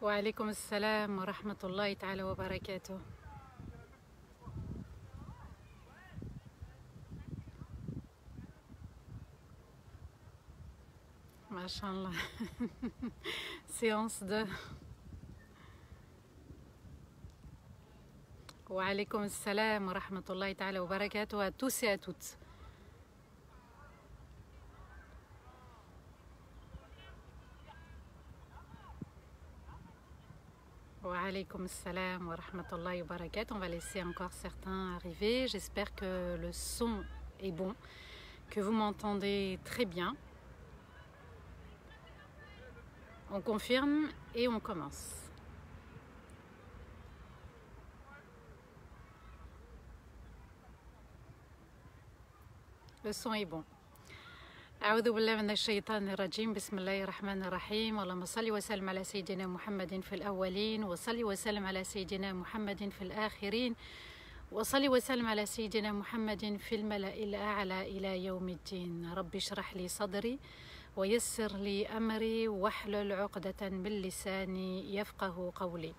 وعليكم السلام ورحمة الله تعالى وبركاته. ما شاء الله. séance 2. وعليكم السلام ورحمة الله تعالى وبركاته à tous et à toutes. وعليكم السلام ورحمة الله وبركاته. On va laisser encore certains arriver. J'espère que le son est bon, que vous m'entendez très bien. On confirme et on commence. Le son est bon. أعوذ بالله من الشيطان الرجيم. بسم الله الرحمن الرحيم. اللهم صل وسلم على سيدنا محمد في الأولين وصل وسلم على سيدنا محمد في الآخرين وصل وسلم على سيدنا محمد في الملأ الأعلى إلى يوم الدين. رب اشرح لي صدري ويسر لي أمري واحلل عقدة من لساني يفقه قولي.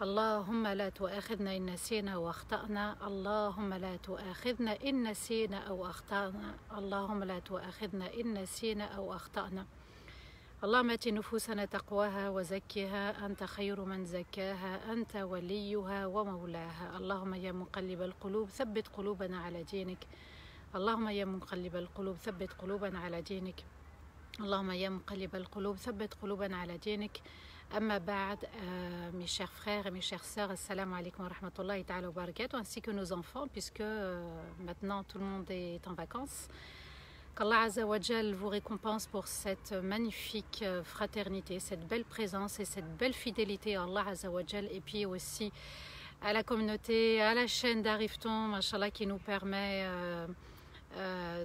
اللهم لا تؤاخذنا إن نسينا وأخطأنا. اللهم لا تؤاخذنا إن نسينا أو أخطأنا. اللهم لا تؤاخذنا إن نسينا أو أخطأنا. اللهم آت نفوسنا تقواها وزكها أنت خير من زكاها أنت وليها ومولاها. اللهم يا مقلب القلوب ثبت قلوبنا على دينك. اللهم يا مقلب القلوب ثبت قلوبنا على دينك. اللهم يا مقلب القلوب ثبت قلوبنا على دينك. Amma ba'd, mes chers frères et mes chères sœurs, assalamu alaikum wa rahmatullahi ta'ala wa barakatuh, ainsi que nos enfants, puisque maintenant tout le monde est en vacances. Qu'Allah Azza wa Jal vous récompense pour cette magnifique fraternité, cette belle présence et cette belle fidélité à Allah Azza wa Jal, et puis aussi à la communauté, à la chaîne d'Arifton, mashallah, qui nous permet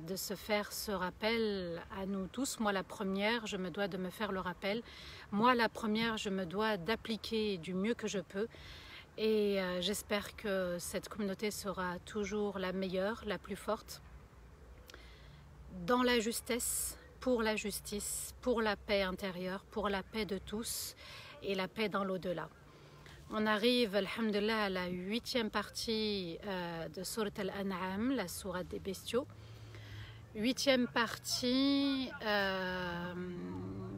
de se faire ce rappel à nous tous. Moi la première, je me dois de me faire le rappel. Moi la première, je me dois d'appliquer du mieux que je peux. Et j'espère que cette communauté sera toujours la meilleure, la plus forte, dans la justesse, pour la justice, pour la paix intérieure, pour la paix de tous et la paix dans l'au-delà. On arrive, alhamdulillah, à la 8e partie de Surat Al-An'am, la sourate des bestiaux. 8e partie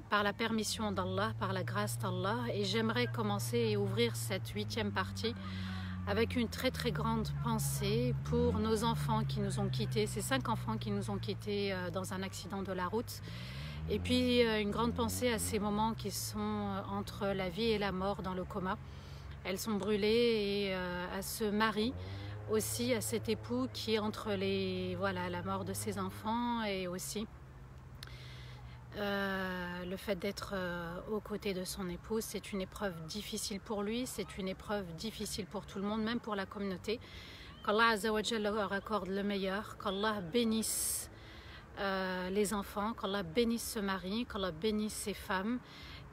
par la permission d'Allah, par la grâce d'Allah. Et j'aimerais commencer et ouvrir cette 8e partie avec une très très grande pensée pour nos enfants qui nous ont quittés, ces 5 enfants qui nous ont quittés dans un accident de la route. Et puis une grande pensée à ces moments qui sont entre la vie et la mort dans le coma. Elles sont brûlées, et à ce mari aussi, à cet époux qui est entre la mort de ses enfants et aussi le fait d'être aux côtés de son épouse. C'est une épreuve difficile pour lui, c'est une épreuve difficile pour tout le monde, même pour la communauté. Qu'Allah Azza wa Jalla leur accorde le meilleur, qu'Allah bénisse les enfants, qu'Allah bénisse ce mari, qu'Allah bénisse ces femmes,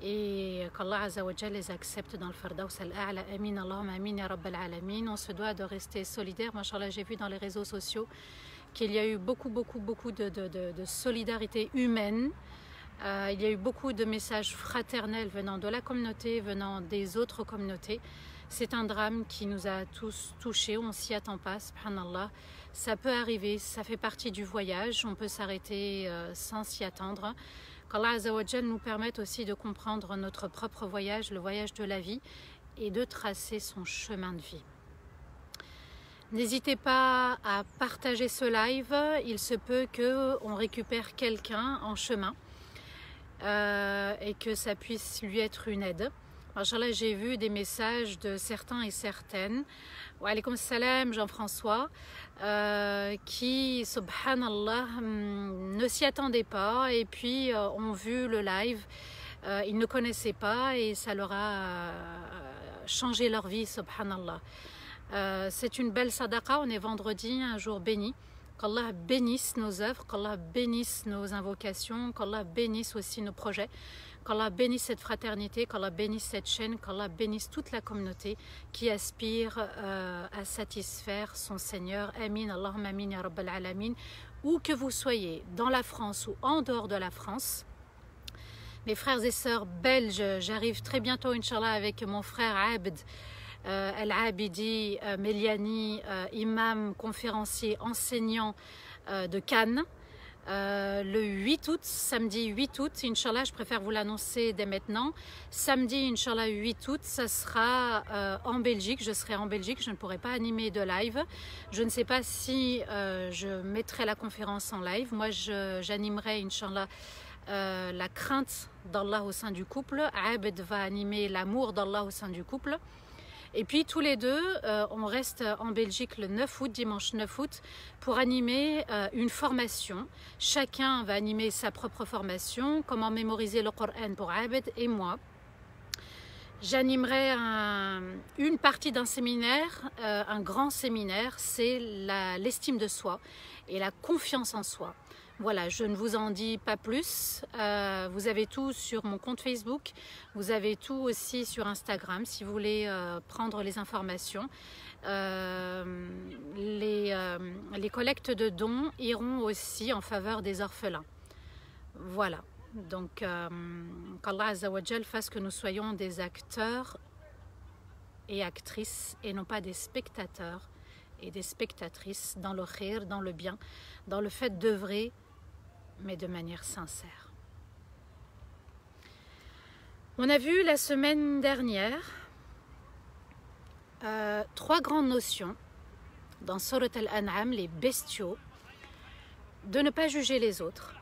et qu'Allah Azza wa Jalla les accepte dans le Firdaus al-A'la. Amin, Allahumma amin ya Rabbal Alamin. On se doit de rester solidaire. Machallah, j'ai vu dans les réseaux sociaux qu'il y a eu beaucoup de solidarité humaine. Il y a eu beaucoup de messages fraternels venant de la communauté, venant des autres communautés. C'est un drame qui nous a tous touchés, on s'y attend pas, subhanallah. Ça peut arriver, ça fait partie du voyage, on peut s'arrêter sans s'y attendre. Qu'Allah Azza wa Jal nous permette aussi de comprendre notre propre voyage, le voyage de la vie, et de tracer son chemin de vie. N'hésitez pas à partager ce live, il se peut qu'on récupère quelqu'un en chemin et que ça puisse lui être une aide. Machallah, j'ai vu des messages de certains et certaines. Wa alaykoum salam, Jean-François, qui, subhanallah, ne s'y attendaient pas et puis ont vu le live. Ils ne connaissaient pas et ça leur a changé leur vie, subhanallah. C'est une belle sadaqa, on est vendredi, un jour béni. Qu'Allah bénisse nos œuvres, qu'Allah bénisse nos invocations, qu'Allah bénisse aussi nos projets, qu'Allah bénisse cette fraternité, qu'Allah bénisse cette chaîne, qu'Allah bénisse toute la communauté qui aspire à satisfaire son Seigneur. Amin, Allahumma amin ya Rabbal Alamin. Où que vous soyez, dans la France ou en dehors de la France, les frères et sœurs belges, j'arrive très bientôt, Inch'Allah, avec mon frère Abd Al-Abidi Meliani, imam, conférencier, enseignant de Cannes. Le 8 août, samedi 8 août, Inch'Allah, je préfère vous l'annoncer dès maintenant. Samedi, Inch'Allah, 8 août, ça sera en Belgique. Je serai en Belgique, je ne pourrai pas animer de live. Je ne sais pas si je mettrai la conférence en live. Moi, j'animerai, Inch'Allah, la crainte d'Allah au sein du couple. Abed va animer l'amour d'Allah au sein du couple. Et puis tous les deux, on reste en Belgique le 9 août, dimanche 9 août, pour animer une formation. Chacun va animer sa propre formation, comment mémoriser le Coran pour Abed et moi. J'animerai une partie d'un séminaire, un grand séminaire, c'est l'estime de soi et la confiance en soi. Voilà, je ne vous en dis pas plus. Vous avez tout sur mon compte Facebook. Vous avez tout aussi sur Instagram si vous voulez prendre les informations. Les collectes de dons iront aussi en faveur des orphelins. Voilà. Donc, qu'Allah Azza wa Jal fasse que nous soyons des acteurs et actrices et non pas des spectateurs et des spectatrices dans le khir, dans le bien, dans le fait d'œuvrer, mais de manière sincère. On a vu la semaine dernière 3 grandes notions dans Surat Al-An'am, les bestiaux, de ne pas juger les autres,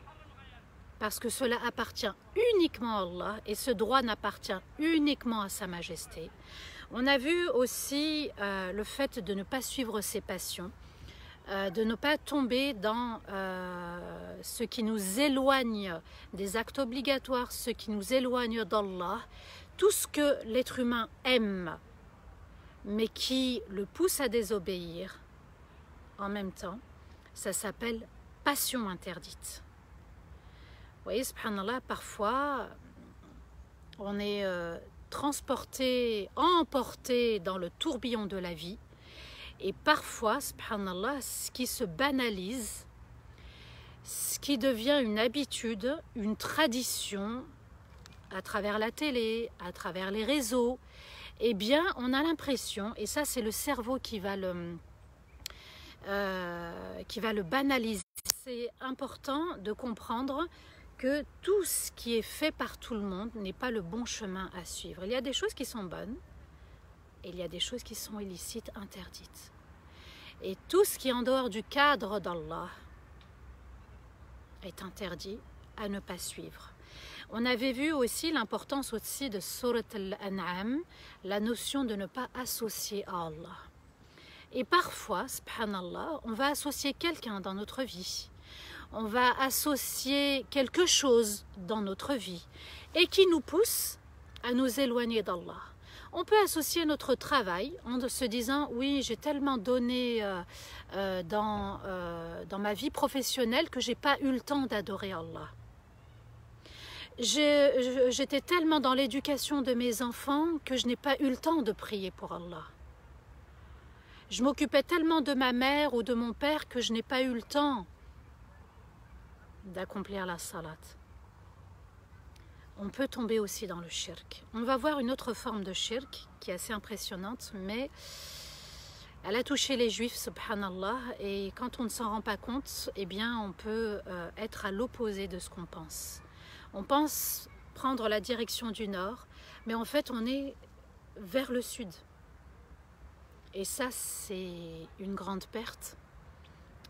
parce que cela appartient uniquement à Allah et ce droit n'appartient uniquement à Sa Majesté. On a vu aussi le fait de ne pas suivre ses passions, de ne pas tomber dans ce qui nous éloigne des actes obligatoires, ce qui nous éloigne d'Allah, tout ce que l'être humain aime, mais qui le pousse à désobéir, en même temps, ça s'appelle passion interdite. Vous voyez, subhanallah, parfois, on est transporté, emporté dans le tourbillon de la vie, et parfois, subhanallah, ce qui se banalise, ce qui devient une habitude, une tradition, à travers la télé, à travers les réseaux, eh bien, on a l'impression, et ça c'est le cerveau qui va le banaliser. C'est important de comprendre que tout ce qui est fait par tout le monde n'est pas le bon chemin à suivre. Il y a des choses qui sont bonnes, et il y a des choses qui sont illicites, interdites. Et tout ce qui est en dehors du cadre d'Allah est interdit à ne pas suivre. On avait vu aussi l'importance aussi de Surat Al-An'am, la notion de ne pas associer à Allah. Et parfois, subhanallah, on va associer quelqu'un dans notre vie. On va associer quelque chose dans notre vie et qui nous pousse à nous éloigner d'Allah. On peut associer notre travail en se disant « oui, j'ai tellement donné dans ma vie professionnelle que je n'ai pas eu le temps d'adorer Allah. J'étais tellement dans l'éducation de mes enfants que je n'ai pas eu le temps de prier pour Allah. Je m'occupais tellement de ma mère ou de mon père que je n'ai pas eu le temps d'accomplir la salat. » On peut tomber aussi dans le shirk. On va voir une autre forme de shirk qui est assez impressionnante, mais elle a touché les juifs, subhanallah, et quand on ne s'en rend pas compte, eh bien on peut être à l'opposé de ce qu'on pense. On pense prendre la direction du nord, mais en fait on est vers le sud. Et ça c'est une grande perte,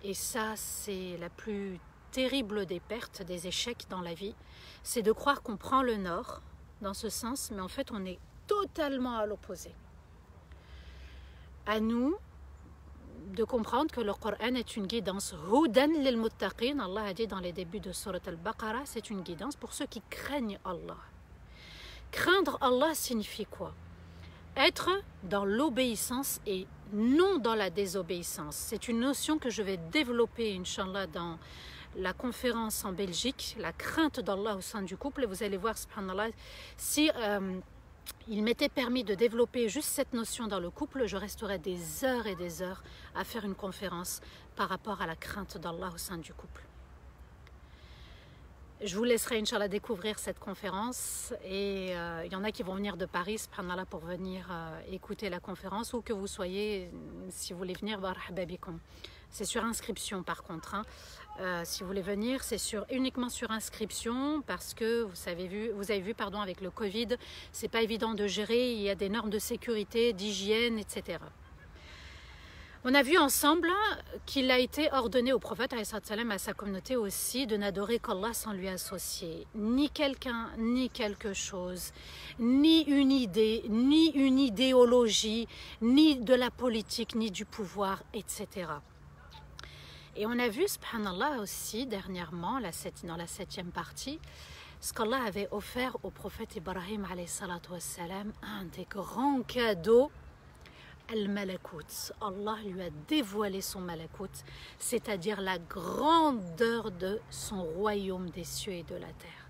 et ça c'est la plus terrible des pertes, des échecs dans la vie, c'est de croire qu'on prend le nord dans ce sens, mais en fait on est totalement à l'opposé. À nous de comprendre que le Coran est une guidance. Hudan lil muttaqin, Allah a dit dans les débuts de Surat Al-Baqarah, c'est une guidance pour ceux qui craignent Allah. Craindre Allah signifie quoi? Être dans l'obéissance et non dans la désobéissance. C'est une notion que je vais développer, Inch'Allah, dans la conférence en Belgique, la crainte d'Allah au sein du couple. Et vous allez voir, subhanallah, si il m'était permis de développer juste cette notion dans le couple, je resterais des heures et des heures à faire une conférence par rapport à la crainte d'Allah au sein du couple. Je vous laisserai, Inch'Allah, découvrir cette conférence. Et il y en a qui vont venir de Paris, subhanallah, pour venir écouter la conférence. Ou que vous soyez, si vous voulez venir, c'est sur inscription par contre. Hein. Si vous voulez venir, c'est uniquement sur inscription parce que vous avez vu, avec le Covid, c'est pas évident de gérer. Il y a des normes de sécurité, d'hygiène, etc. On a vu ensemble qu'il a été ordonné au prophète à sa communauté aussi de n'adorer qu'Allah sans lui associer ni quelqu'un, ni quelque chose, ni une idée, ni une idéologie, ni de la politique, ni du pouvoir, etc. Et on a vu, subhanallah, aussi dernièrement, dans la 7e partie, ce qu'Allah avait offert au prophète Ibrahim alayhi salatu wassalam, un des grands cadeaux, Al-Malakut. Allah lui a dévoilé son Malakut, c'est-à-dire la grandeur de son royaume des cieux et de la terre.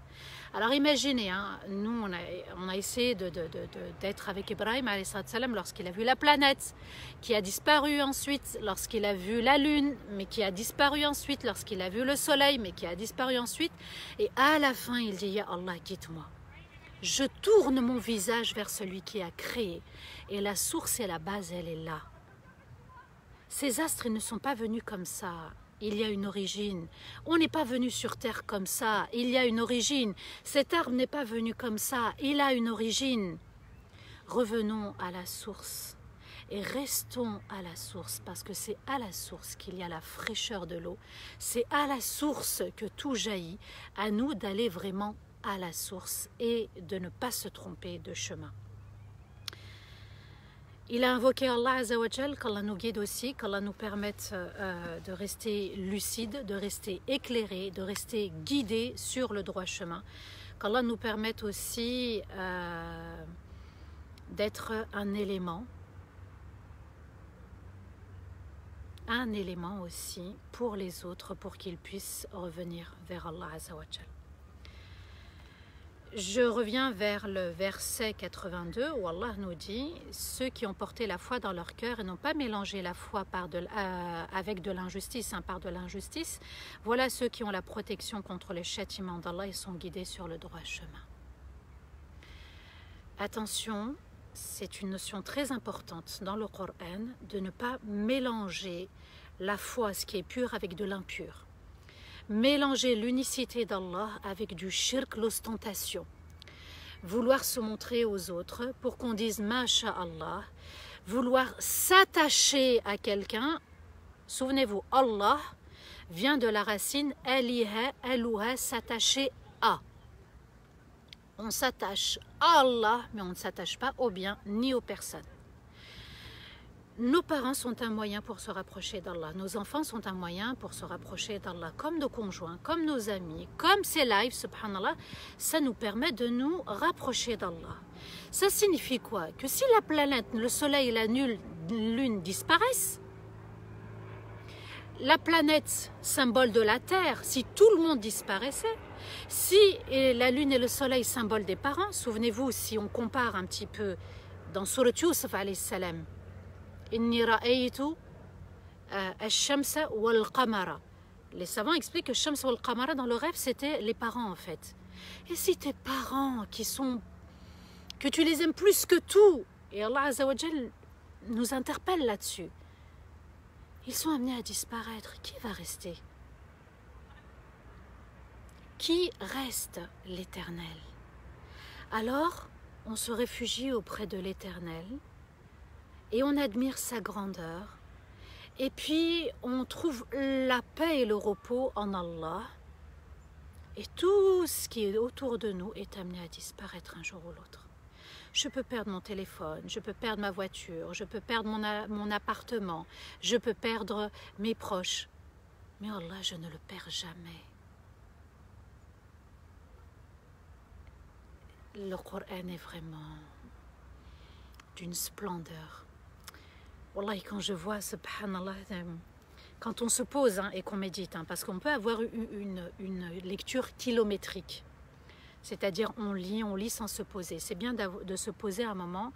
Alors imaginez, hein, nous on a essayé d'être avec Ibrahim lorsqu'il a vu la planète, qui a disparu ensuite, lorsqu'il a vu la lune, mais qui a disparu ensuite, lorsqu'il a vu le soleil, mais qui a disparu ensuite. Et à la fin, il dit, Ya Allah, guide-moi. Je tourne mon visage vers celui qui a créé. Et la source et la base, elle est là. Ces astres, ils ne sont pas venus comme ça. Il y a une origine. On n'est pas venu sur terre comme ça. Il y a une origine. Cet arbre n'est pas venu comme ça. Il a une origine. Revenons à la source. Et restons à la source, parce que c'est à la source qu'il y a la fraîcheur de l'eau. C'est à la source que tout jaillit. À nous d'aller vraiment à la source et de ne pas se tromper de chemin. Il a invoqué Allah Azzawajal, qu'Allah nous guide aussi, qu'Allah nous permette de rester lucide, de rester éclairé, de rester guidé sur le droit chemin. Qu'Allah nous permette aussi d'être un élément aussi pour les autres, pour qu'ils puissent revenir vers Allah Azzawajal. Je reviens vers le verset 82 où Allah nous dit « Ceux qui ont porté la foi dans leur cœur et n'ont pas mélangé la foi avec de l'injustice, par de l'injustice, voilà ceux qui ont la protection contre le châtiment d'Allah et sont guidés sur le droit chemin. » Attention, c'est une notion très importante dans le Coran de ne pas mélanger la foi, ce qui est pur, avec de l'impur. Mélanger l'unicité d'Allah avec du shirk, l'ostentation. Vouloir se montrer aux autres pour qu'on dise Masha'Allah. Vouloir s'attacher à quelqu'un. Souvenez-vous, Allah vient de la racine Aliha, Alouha, s'attacher à. On s'attache à Allah, mais on ne s'attache pas au bien ni aux personnes. Nos parents sont un moyen pour se rapprocher d'Allah. Nos enfants sont un moyen pour se rapprocher d'Allah. Comme nos conjoints, comme nos amis, comme ces lives, subhanallah, ça nous permet de nous rapprocher d'Allah. Ça signifie quoi? Que si la planète, le soleil et la lune disparaissent, la planète, symbole de la terre, si tout le monde disparaissait, si la lune et le soleil, symbole des parents, souvenez-vous, si on compare un petit peu dans Surat Yusuf alayhi salam, Inni ra'aytu ash-shamsa wal-qamara. Les savants expliquent que Shams wal-qamara dans le rêve c'était les parents en fait. Et si tes parents que tu les aimes plus que tout, et Allah Azza wa Jal nous interpelle là-dessus, ils sont amenés à disparaître, qui va rester? Qui reste? L'Éternel. Alors on se réfugie auprès de l'Éternel et on admire sa grandeur, et puis on trouve la paix et le repos en Allah, et tout ce qui est autour de nous est amené à disparaître un jour ou l'autre. Je peux perdre mon téléphone, je peux perdre ma voiture, je peux perdre mon appartement, je peux perdre mes proches, mais Allah, je ne le perds jamais. Le Coran est vraiment d'une splendeur. Wallahi, quand je vois, subhanallah, quand on se pose et qu'on médite, parce qu'on peut avoir une lecture kilométrique, c'est-à-dire on lit sans se poser. C'est bien de se poser un moment,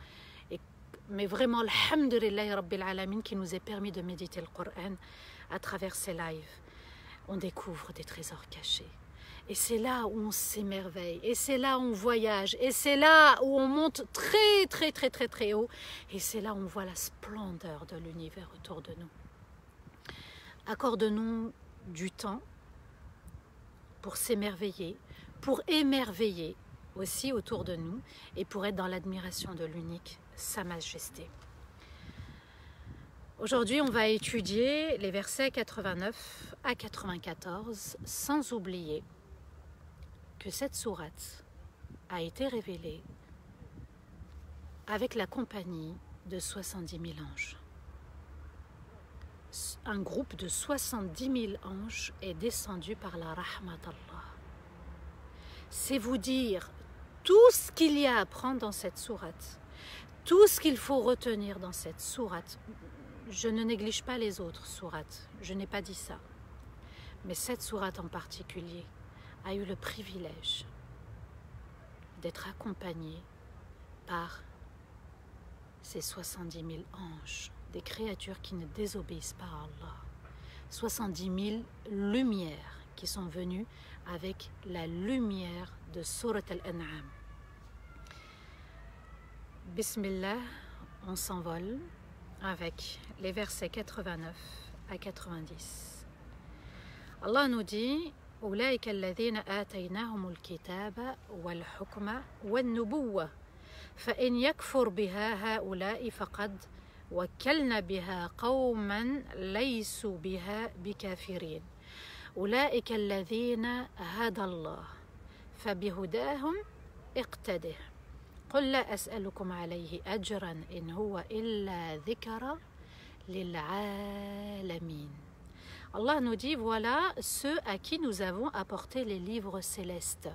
mais vraiment, alhamdulillahi rabbil alamin, qui nous est permis de méditer le Coran à travers ces lives. On découvre des trésors cachés. Et c'est là où on s'émerveille, et c'est là où on voyage, et c'est là où on monte très très très très très haut, et c'est là où on voit la splendeur de l'univers autour de nous. Accorde-nous du temps pour s'émerveiller, pour émerveiller aussi autour de nous, et pour être dans l'admiration de l'unique, Sa Majesté. Aujourd'hui, on va étudier les versets 89 à 94, sans oublier que cette sourate a été révélée avec la compagnie de 70 000 anges. Un groupe de 70 000 anges est descendu par la rahmat Allah. C'est vous dire tout ce qu'il y a à apprendre dans cette sourate, tout ce qu'il faut retenir dans cette sourate. Je ne néglige pas les autres sourates, je n'ai pas dit ça. Mais cette sourate en particulier a eu le privilège d'être accompagnée par ces 70 000 anges, des créatures qui ne désobéissent pas à Allah. 70 000 lumières qui sont venues avec la lumière de Surat Al-An'am. Bismillah, on s'envole avec les versets 89 à 90. Allah nous dit أولئك الذين آتيناهم الكتاب والحكم والنبوة فإن يكفر بها هؤلاء فقد وكلنا بها قوما ليسوا بها بكافرين أولئك الذين هدى الله فبهداهم اقتده قل لا أسألكم عليه أجرا إن هو إلا ذكرى للعالمين. Allah nous dit, voilà ceux à qui nous avons apporté les livres célestes.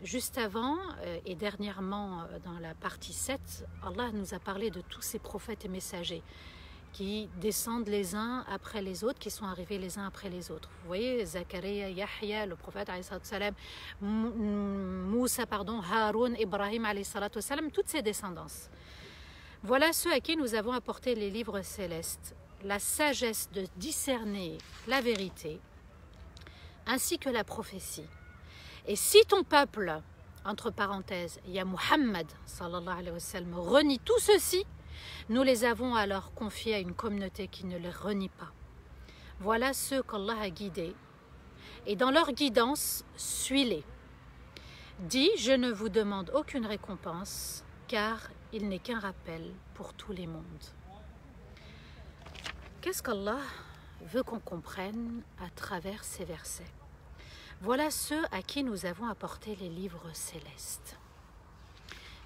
Juste avant et dernièrement dans la partie 7, Allah nous a parlé de tous ces prophètes et messagers qui descendent les uns après les autres, qui sont arrivés les uns après les autres. Vous voyez, Zakaria, Yahya, le prophète, Moussa, Haroun, Ibrahim, toutes ces descendances. Voilà ceux à qui nous avons apporté les livres célestes, la sagesse de discerner la vérité, ainsi que la prophétie. Et si ton peuple, entre parenthèses, ya Muhammad, sallallahu alayhi wa sallam, renie tout ceci, nous les avons alors confiés à une communauté qui ne les renie pas. Voilà ceux qu'Allah a guidés. Et dans leur guidance, suis-les. Dis, je ne vous demande aucune récompense, car il n'est qu'un rappel pour tous les mondes. Qu'est-ce qu'Allah veut qu'on comprenne à travers ces versets? Voilà ceux à qui nous avons apporté les livres célestes,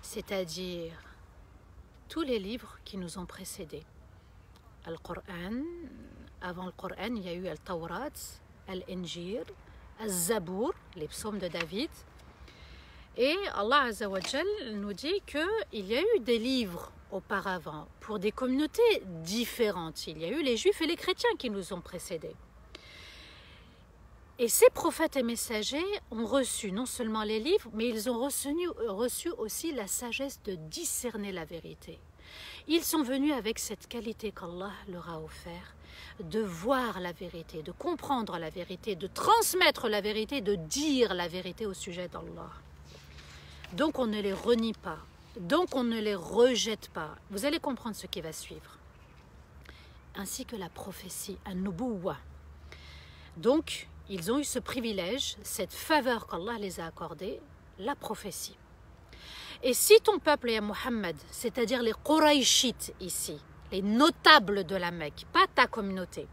c'est-à-dire tous les livres qui nous ont précédés. Al-Qur'an, avant le Qur'an, il y a eu Al-Tawrat, Al-Injil, Al-Zabour, les psaumes de David. Et Allah Azza wa Jal nous dit qu'il y a eu des livres auparavant pour des communautés différentes. Il y a eu les juifs et les chrétiens qui nous ont précédés. Et ces prophètes et messagers ont reçu non seulement les livres, mais ils ont reçu aussi la sagesse de discerner la vérité. Ils sont venus avec cette qualité qu'Allah leur a offert, de voir la vérité, de comprendre la vérité, de transmettre la vérité, de dire la vérité au sujet d'Allah. Donc on ne les renie pas, donc on ne les rejette pas. Vous allez comprendre ce qui va suivre. Ainsi que la prophétie, an-nubuwwa. Donc, ils ont eu ce privilège, cette faveur qu'Allah les a accordée, la prophétie. Et si ton peuple est Muhammad, c'est-à-dire les Qurayshites ici, les notables de la Mecque, pas ta communauté,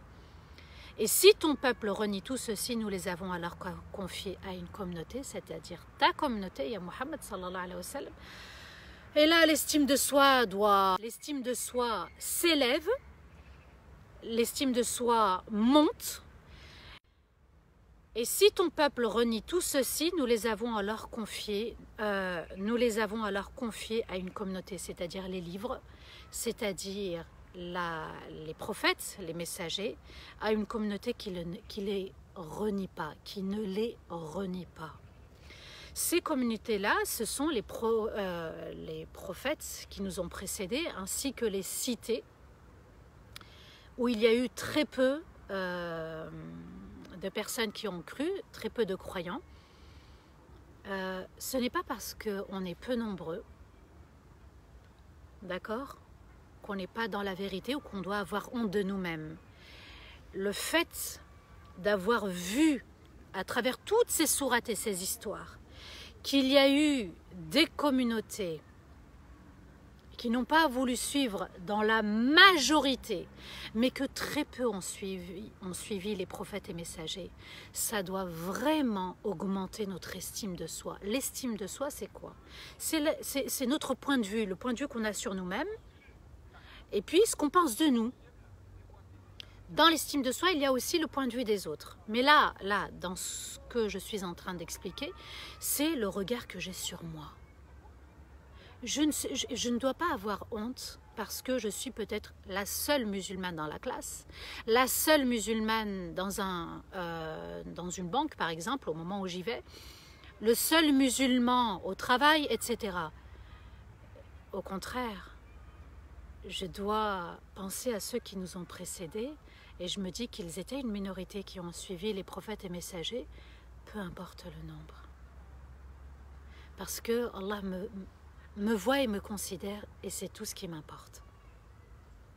et si ton peuple renie tout ceci, nous les avons alors confiés à une communauté, c'est-à-dire ta communauté, ya Muhammad sallallahu alayhi wa sallam. Et là, l'estime de soi s'élève, l'estime de soi monte. Et si ton peuple renie tout ceci, nous les avons alors confiés à une communauté, c'est-à-dire les livres, c'est-à-dire les prophètes, les messagers, à une communauté qui les renie pas, qui ne les renie pas. Ces communautés-là, ce sont les prophètes qui nous ont précédés, ainsi que les cités, où il y a eu très peu de personnes qui ont cru, très peu de croyants. ce n'est pas parce qu'on est peu nombreux, d'accord, qu'on n'est pas dans la vérité ou qu'on doit avoir honte de nous-mêmes. Le fait d'avoir vu à travers toutes ces sourates et ces histoires qu'il y a eu des communautés qui n'ont pas voulu suivre dans la majorité, mais que très peu ont suivi les prophètes et messagers, ça doit vraiment augmenter notre estime de soi. L'estime de soi, c'est quoi? C'est notre point de vue, le point de vue qu'on a sur nous-mêmes, et puis ce qu'on pense de nous. Dans l'estime de soi, il y a aussi le point de vue des autres. Mais là, dans ce que je suis en train d'expliquer, c'est le regard que j'ai sur moi. Je ne dois pas avoir honte parce que je suis peut-être la seule musulmane dans la classe, la seule musulmane dans une banque, par exemple, au moment où j'y vais, le seul musulman au travail, etc. Au contraire, je dois penser à ceux qui nous ont précédés et je me dis qu'ils étaient une minorité qui ont suivi les prophètes et messagers, peu importe le nombre. Parce que Allah me voit et me considère et c'est tout ce qui m'importe.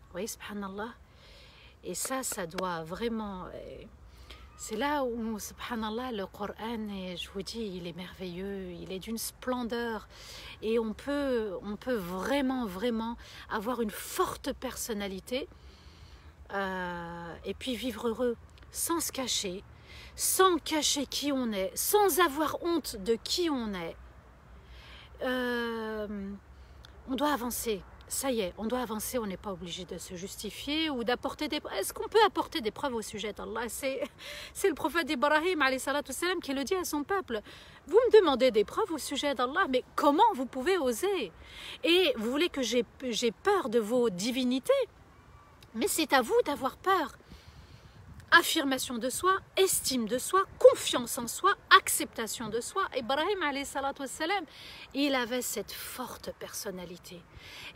Vous voyez, subhanallah. Et ça doit vraiment... C'est là où, subhanallah, le Coran, et je vous dis, il est merveilleux, il est d'une splendeur. Et on peut vraiment, vraiment avoir une forte personnalité et puis vivre heureux, sans se cacher, sans cacher qui on est, sans avoir honte de qui on est. On doit avancer, ça y est, on doit avancer, on n'est pas obligé de se justifier ou d'apporter des preuves. Est-ce qu'on peut apporter des preuves au sujet d'Allah? C'est le prophète Ibrahim alayhi salatu wassalam, qui le dit à son peuple. Vous me demandez des preuves au sujet d'Allah, mais comment vous pouvez oser? Et vous voulez que j'ai peur de vos divinités? Mais c'est à vous d'avoir peur. Affirmation de soi, estime de soi, confiance en soi, acceptation de soi. Ibrahim alayhi salatu wassalam, il avait cette forte personnalité.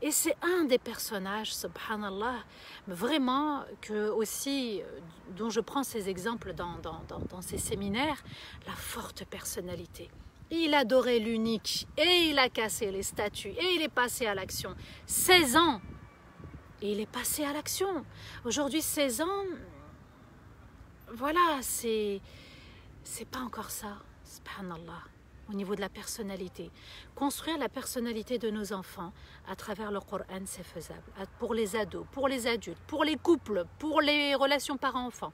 Et c'est un des personnages, subhanallah, vraiment, dont je prends ces exemples dans ces séminaires, la forte personnalité. Il adorait l'unique et il a cassé les statues et il est passé à l'action. 16 ans, et il est passé à l'action. Aujourd'hui, 16 ans... Voilà, c'est pas encore ça, subhanallah, au niveau de la personnalité. Construire la personnalité de nos enfants à travers le Coran, c'est faisable. Pour les ados, pour les adultes, pour les couples, pour les relations parents-enfants.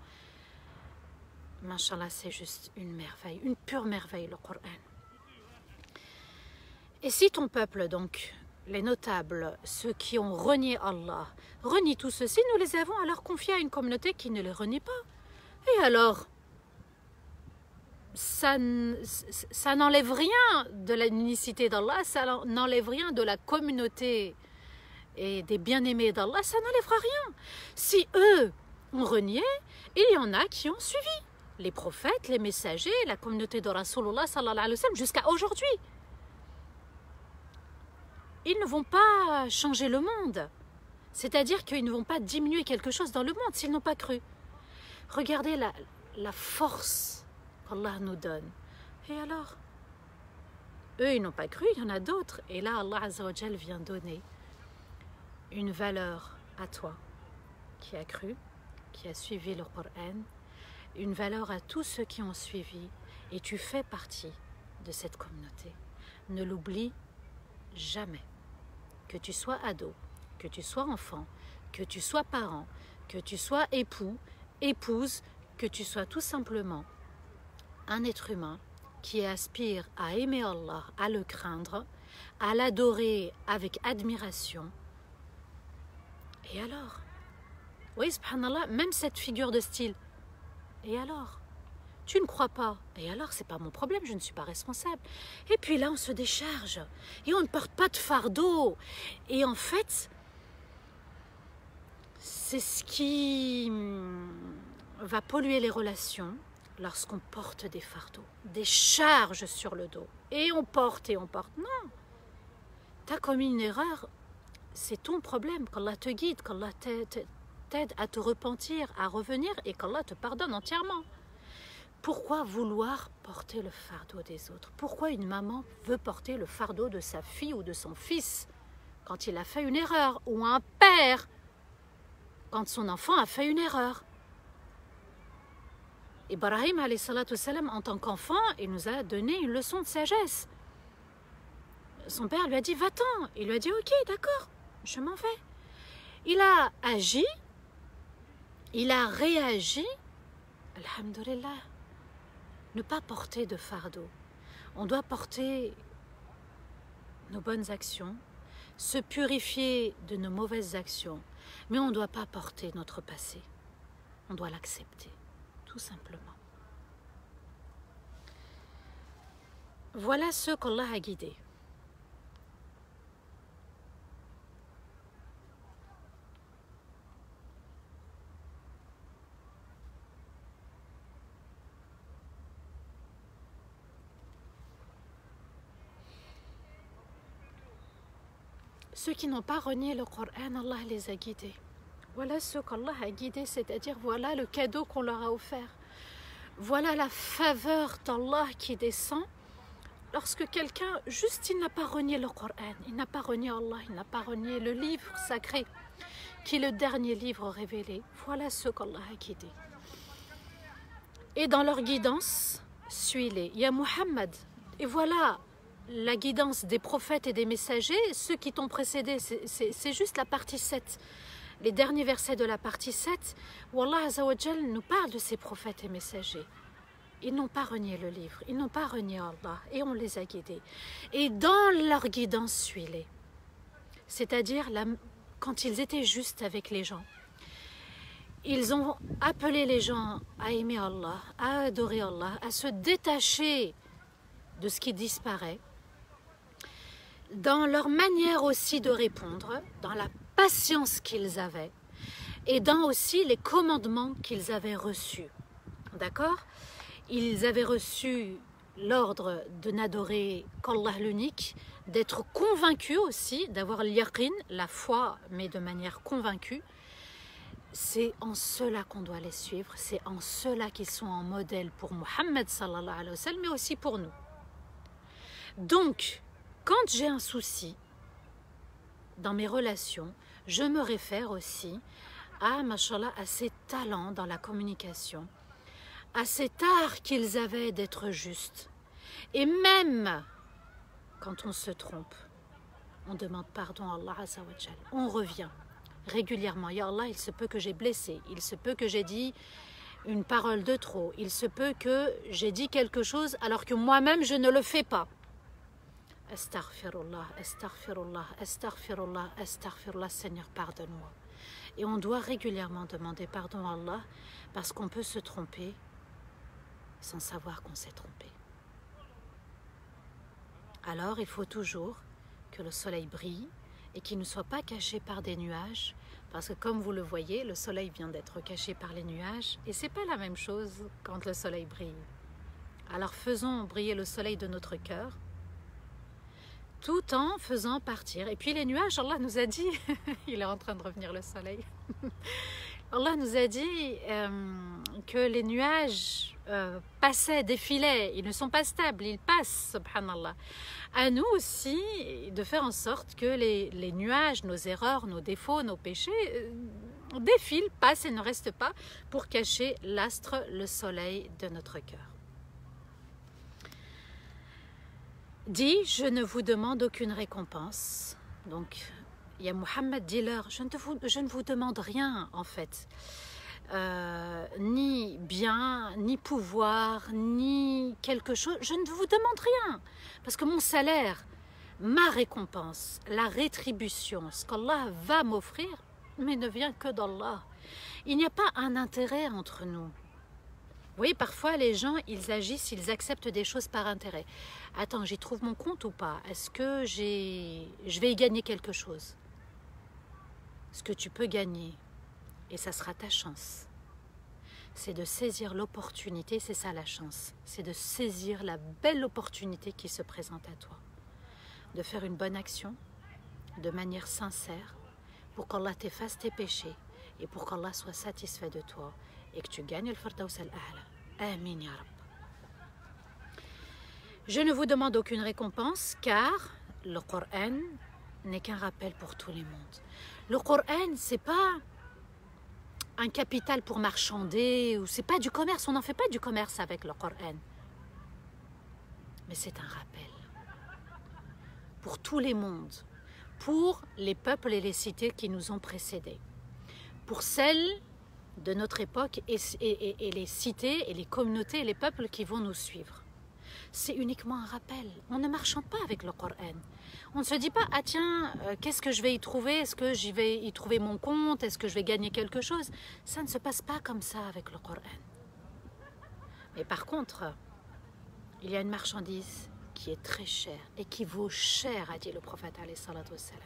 Mashallah, c'est juste une merveille, une pure merveille, le Coran. Et si ton peuple, donc, les notables, ceux qui ont renié Allah, renient tout ceci, nous les avons alors confiés à une communauté qui ne les renie pas. Et alors, ça n'enlève rien de l'unicité d'Allah, ça n'enlève rien de la communauté et des bien-aimés d'Allah, ça n'enlèvera rien. Si eux ont renié, il y en a qui ont suivi. Les prophètes, les messagers, la communauté de Rasulullah sallallahu alayhi wa sallam, jusqu'à aujourd'hui. Ils ne vont pas changer le monde. C'est-à-dire qu'ils ne vont pas diminuer quelque chose dans le monde s'ils n'ont pas cru. Regardez la force qu'Allah nous donne. Et alors, eux, ils n'ont pas cru, il y en a d'autres. Et là, Allah Azza wa Jal vient donner une valeur à toi qui a cru, qui a suivi le Coran, une valeur à tous ceux qui ont suivi. Et tu fais partie de cette communauté. Ne l'oublie jamais. Que tu sois ado, que tu sois enfant, que tu sois parent, que tu sois époux, épouse, que tu sois tout simplement un être humain qui aspire à aimer Allah, à le craindre, à l'adorer avec admiration. Et alors? Oui, subhanallah, même cette figure de style. Et alors? Tu ne crois pas? Et alors, c'est pas mon problème, je ne suis pas responsable. Et puis là, on se décharge. Et on ne porte pas de fardeau. Et en fait... c'est ce qui va polluer les relations lorsqu'on porte des fardeaux, des charges sur le dos. Et on porte et on porte. Non. Tu as commis une erreur, c'est ton problème. Qu'Allah te guide, qu'Allah t'aide à te repentir, à revenir et qu'Allah te pardonne entièrement. pourquoi vouloir porter le fardeau des autres? Pourquoi une maman veut porter le fardeau de sa fille ou de son fils quand il a fait une erreur? Ou un père quand son enfant a fait une erreur? Ibrahim, alayhi salatu salam, en tant qu'enfant, il nous a donné une leçon de sagesse. Son père lui a dit, va-t'en. Il lui a dit, ok, d'accord, je m'en vais. Il a agi, il a réagi. Alhamdulillah. Ne pas porter de fardeau. On doit porter nos bonnes actions, se purifier de nos mauvaises actions, mais on ne doit pas porter notre passé. On doit l'accepter, tout simplement. Voilà ceux qu'Allah a guidés. Ceux qui n'ont pas renié le Coran, Allah les a guidés. Voilà ceux qu'Allah a guidés, c'est-à-dire voilà le cadeau qu'on leur a offert. Voilà la faveur d'Allah qui descend lorsque quelqu'un, juste il n'a pas renié le Coran, il n'a pas renié Allah, il n'a pas renié le livre sacré, qui est le dernier livre révélé. Voilà ceux qu'Allah a guidés. Et dans leur guidance, suis-les. Il y a Muhammad. Et voilà la guidance des prophètes et des messagers, ceux qui t'ont précédé, c'est juste la partie 7. Les derniers versets de la partie 7, où Allah Azza wa Jal nous parle de ces prophètes et messagers. Ils n'ont pas renié le livre, ils n'ont pas renié Allah, et on les a guidés. Et dans leur guidance, suis-les. C'est-à-dire, quand ils étaient justes avec les gens, ils ont appelé les gens à aimer Allah, à adorer Allah, à se détacher de ce qui disparaît, dans leur manière aussi de répondre, dans la patience qu'ils avaient et dans aussi les commandements qu'ils avaient reçus. D'accord? Ils avaient reçu l'ordre de n'adorer qu'Allah l'unique, d'être convaincus aussi, d'avoir l'yaqin, la foi, mais de manière convaincue. C'est en cela qu'on doit les suivre, c'est en cela qu'ils sont en modèle pour Muhammad sallallahu alayhi wa sallam, mais aussi pour nous. Donc, quand j'ai un souci dans mes relations, je me réfère aussi à, mashallah, à ces talents dans la communication, à cet art qu'ils avaient d'être justes. Et même quand on se trompe, on demande pardon à Allah Azza wa Jal. On revient régulièrement. Ya Allah, il se peut que j'ai blessé, il se peut que j'ai dit une parole de trop, il se peut que j'ai dit quelque chose alors que moi-même je ne le fais pas. Astaghfirullah, astaghfirullah, astaghfirullah, astaghfirullah, Seigneur, pardonne-moi. Et on doit régulièrement demander pardon à Allah parce qu'on peut se tromper sans savoir qu'on s'est trompé. Alors il faut toujours que le soleil brille et qu'il ne soit pas caché par des nuages, parce que comme vous le voyez, le soleil vient d'être caché par les nuages et c'est pas la même chose quand le soleil brille. Alors faisons briller le soleil de notre cœur tout en faisant partir. Et puis les nuages, Allah nous a dit, il est en train de revenir le soleil, Allah nous a dit que les nuages passaient, défilaient, ils ne sont pas stables, ils passent, subhanallah. À nous aussi de faire en sorte que les nuages, nos erreurs, nos défauts, nos péchés défilent, passent et ne restent pas pour cacher l'astre, le soleil de notre cœur. Dit, je ne vous demande aucune récompense. Donc, il y a Muhammad, dis-leur, je ne vous demande rien en fait. Ni bien, ni pouvoir, ni quelque chose. Je ne vous demande rien. Parce que mon salaire, ma récompense, la rétribution, ce qu'Allah va m'offrir, mais ne vient que d'Allah. Il n'y a pas un intérêt entre nous. Vous voyez, parfois les gens, ils agissent, ils acceptent des choses par intérêt. Attends, j'y trouve mon compte ou pas? Est-ce que je vais y gagner quelque chose? Ce que tu peux gagner, et ça sera ta chance, c'est de saisir l'opportunité, c'est ça la chance, c'est de saisir la belle opportunité qui se présente à toi, de faire une bonne action, de manière sincère, pour qu'Allah t'efface tes péchés, et pour qu'Allah soit satisfait de toi, et que tu gagnes le Firdaus al-A'la. Amin ya Rabb. Je ne vous demande aucune récompense car le Coran n'est qu'un rappel pour tous les mondes. Le Coran, c'est pas un capital pour marchander, ou c'est pas du commerce, on n'en fait pas du commerce avec le Coran. Mais c'est un rappel pour tous les mondes, pour les peuples et les cités qui nous ont précédés, pour celles de notre époque et les cités et les communautés et les peuples qui vont nous suivre. C'est uniquement un rappel. On ne marchande pas avec le Coran. On ne se dit pas, ah tiens, qu'est-ce que je vais y trouver? Est-ce que j'y vais y trouver mon compte? Est-ce que je vais gagner quelque chose? Ça ne se passe pas comme ça avec le Coran. Mais par contre, il y a une marchandise qui est très chère et qui vaut cher, a dit le prophète alayhi salatu wassalam.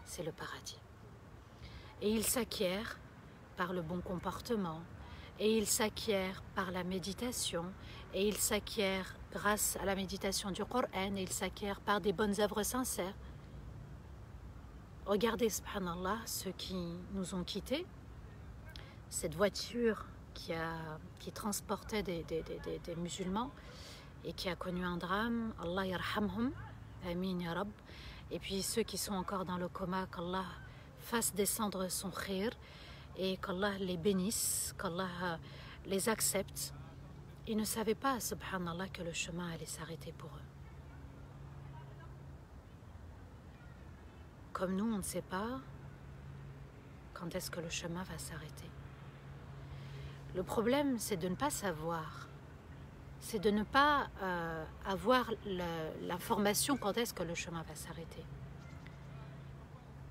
C'est le paradis. Et il s'acquiert par le bon comportement, et il s'acquiert par la méditation, et il s'acquiert grâce à la méditation du Coran, et il s'acquiert par des bonnes œuvres sincères. Regardez, subhanallah, ceux qui nous ont quittés, cette voiture qui transportait des musulmans et qui a connu un drame, Allah yarhamhum, amin ya Rab, et puis ceux qui sont encore dans le coma, qu'Allah fasse descendre son khir, et qu'Allah les bénisse, qu'Allah les accepte. Ils ne savaient pas, subhanallah, que le chemin allait s'arrêter pour eux. Comme nous, on ne sait pas quand est-ce que le chemin va s'arrêter. Le problème, c'est de ne pas savoir. C'est de ne pas avoir l'information quand est-ce que le chemin va s'arrêter.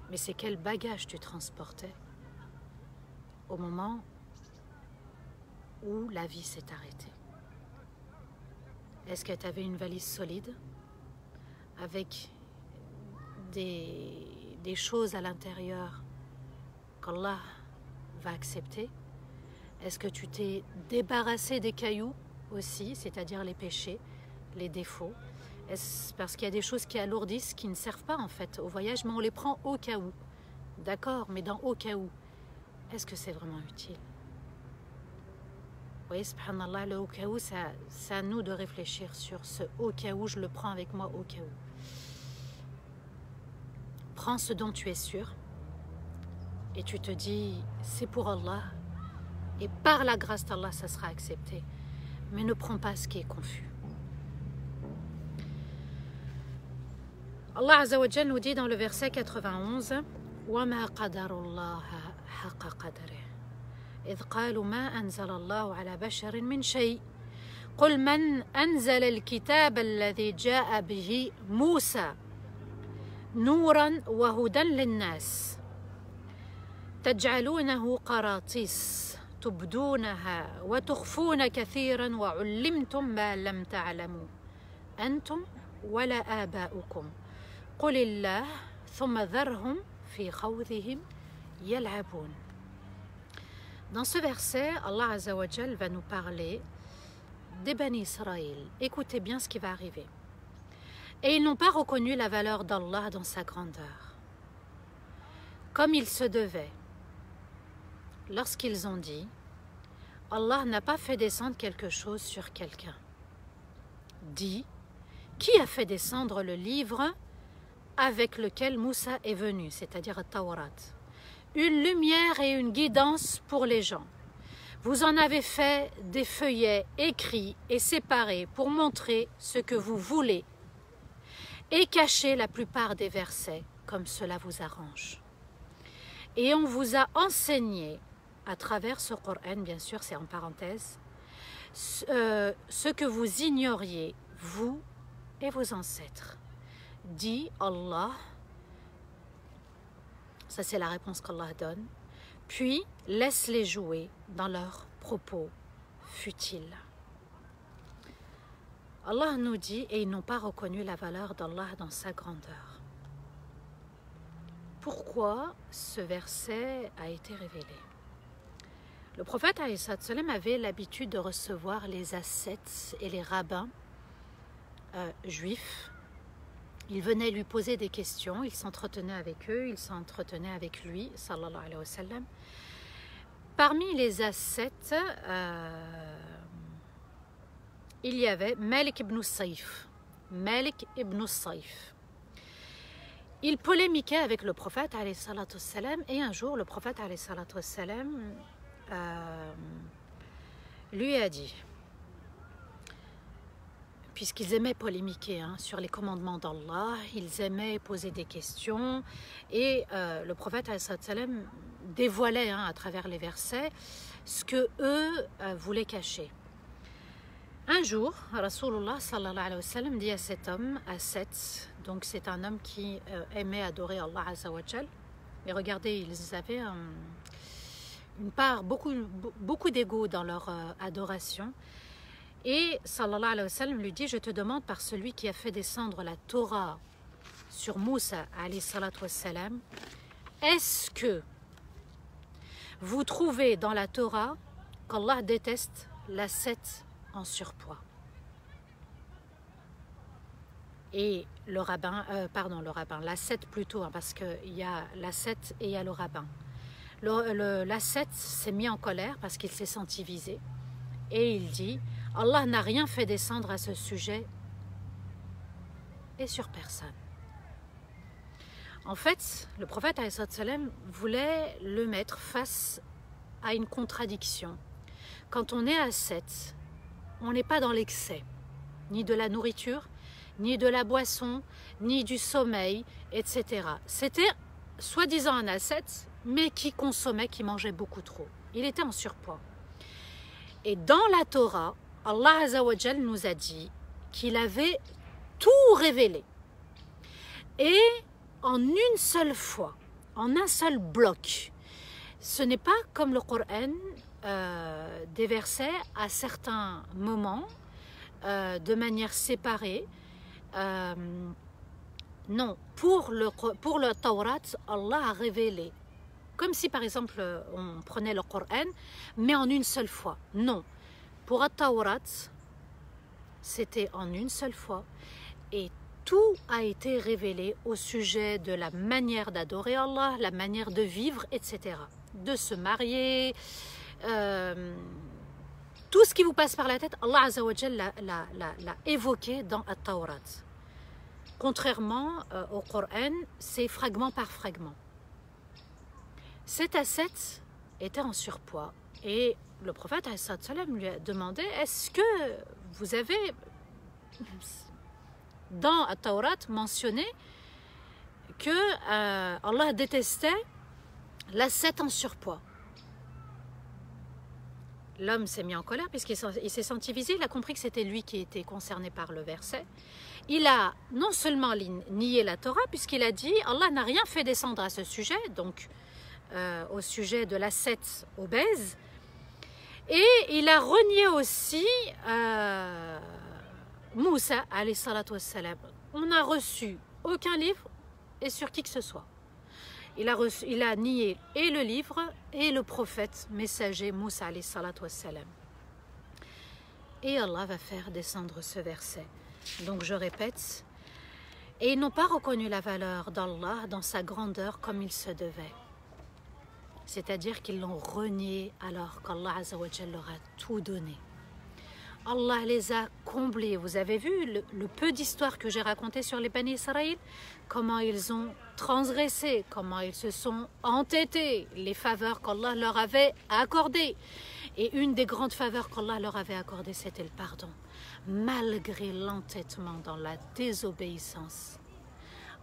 Mais c'est quel bagage tu transportais au moment où la vie s'est arrêtée. Est-ce que tu avais une valise solide avec des choses à l'intérieur qu'Allah va accepter? Est-ce que tu t'es débarrassé des cailloux aussi, c'est-à-dire les péchés, les défauts? Parce qu'il y a des choses qui alourdissent, qui ne servent pas en fait au voyage, mais on les prend au cas où. D'accord, mais dans au cas où, est-ce que c'est vraiment utile? Vous voyez, subhanallah, le au cas où, c'est à nous de réfléchir sur ce au cas où, je le prends avec moi au cas où. Prends ce dont tu es sûr et tu te dis, c'est pour Allah et par la grâce d'Allah, ça sera accepté. Mais ne prends pas ce qui est confus. Allah Azza wa Jal nous dit dans le verset 91, وَمَا قَدَرُ اللَّهَ حَقَّ قَدَرِهِ إذ قالوا ما أنزل الله على بشر من شيء قل من أنزل الكتاب الذي جاء به موسى نورا وهدى للناس تجعلونه قراطيس تبدونها وتخفون كثيرا وعلمتم ما لم تعلموا أنتم ولا آباؤكم قل الله ثم ذرهم في خوضهم يلعبون. Dans ce verset, Allah Azza wa Jal va nous parler des Bani Israël. Écoutez bien ce qui va arriver. Et ils n'ont pas reconnu la valeur d'Allah dans sa grandeur. Comme il se devait, lorsqu'ils ont dit, Allah n'a pas fait descendre quelque chose sur quelqu'un. Dit, qui a fait descendre le livre avec lequel Moussa est venu, c'est-à-dire Tawrat? Une lumière et une guidance pour les gens. Vous en avez fait des feuillets écrits et séparés pour montrer ce que vous voulez et cacher la plupart des versets comme cela vous arrange. Et on vous a enseigné à travers ce Coran, bien sûr c'est en parenthèse, ce que vous ignoriez, vous et vos ancêtres. Dit Allah. Ça, c'est la réponse qu'Allah donne. Puis, laisse-les jouer dans leurs propos futiles. Allah nous dit, et ils n'ont pas reconnu la valeur d'Allah dans sa grandeur. Pourquoi ce verset a été révélé? Le prophète alayhi salam avait l'habitude de recevoir les ascètes et les rabbins juifs. Il venait lui poser des questions, il s'entretenait avec eux, il s'entretenait avec lui, sallallahu alayhi wa sallam. Parmi les ascètes, il y avait Malik ibn Saïf. Malik ibn Saïf. Il polémiquait avec le prophète alayhi salatu wassalam, et un jour le prophète alayhi salatu wassalam lui a dit, puisqu'ils aimaient polémiquer sur les commandements d'Allah, ils aimaient poser des questions, et le prophète alayhi salatu wassalam dévoilait à travers les versets ce que eux voulaient cacher. Un jour, Rasulullah sallallahu alayhi wa sallam dit à cet homme, à Seth, donc c'est un homme qui aimait adorer Allah azza wa jal, et regardez, ils avaient une part, beaucoup d'ego dans leur adoration, et sallallahu alayhi wa sallam lui dit, je te demande par celui qui a fait descendre la Torah sur Moussa alayhi salatu wa salam, est-ce que vous trouvez dans la Torah qu'Allah déteste l'ascète en surpoids? Et le rabbin, l'ascète plutôt, parce qu'il y a l'ascète et il y a le rabbin. L'ascète s'est mis en colère parce qu'il s'est senti visé. Et il dit, Allah n'a rien fait descendre à ce sujet et sur personne. En fait, le prophète alayhi salam voulait le mettre face à une contradiction. Quand on est ascète, on n'est pas dans l'excès, ni de la nourriture, ni de la boisson, ni du sommeil, etc. C'était soi-disant un ascète, mais qui consommait, qui mangeait beaucoup trop. Il était en surpoids. Et dans la Torah, Allah Azza wa Jal nous a dit qu'il avait tout révélé. Et en une seule fois, en un seul bloc. Ce n'est pas comme le Coran, des versets à certains moments, de manière séparée. Non, pour le Taurat, Allah a révélé. Comme si par exemple on prenait le Coran, mais en une seule fois. Non, pour le Taurat, c'était en une seule fois. Et tout a été révélé au sujet de la manière d'adorer Allah, la manière de vivre, etc. De se marier, tout ce qui vous passe par la tête, Allah Azza wa Jal l'a évoqué dans At-Tawrat. Contrairement au Coran, c'est fragment par fragment. Cet ascète était en surpoids et le prophète lui a demandé, est-ce que vous avez dans At-Tawrat mentionné que Allah détestait l'ascète en surpoids? L'homme s'est mis en colère puisqu'il s'est senti visé, il a compris que c'était lui qui était concerné par le verset. Il a non seulement nié la Torah puisqu'il a dit Allah n'a rien fait descendre à ce sujet, donc au sujet de l'ascète obèse, et il a renié aussi Moussa alayhi salatu wassalam. On n'a reçu aucun livre et sur qui que ce soit. Il a nié et le livre et le prophète messager Moussa alayhi salatu wassalam. Et Allah va faire descendre ce verset. Donc je répète, et ils n'ont pas reconnu la valeur d'Allah dans sa grandeur comme il se devait. C'est-à-dire qu'ils l'ont renié alors qu'Allah Azza wa Jalla leur a tout donné. Allah les a comblés. Vous avez vu le peu d'histoires que j'ai racontées sur les Bani Israël, comment ils ont transgressé, comment ils se sont entêtés, les faveurs qu'Allah leur avait accordées. Et une des grandes faveurs qu'Allah leur avait accordées, c'était le pardon. Malgré l'entêtement dans la désobéissance,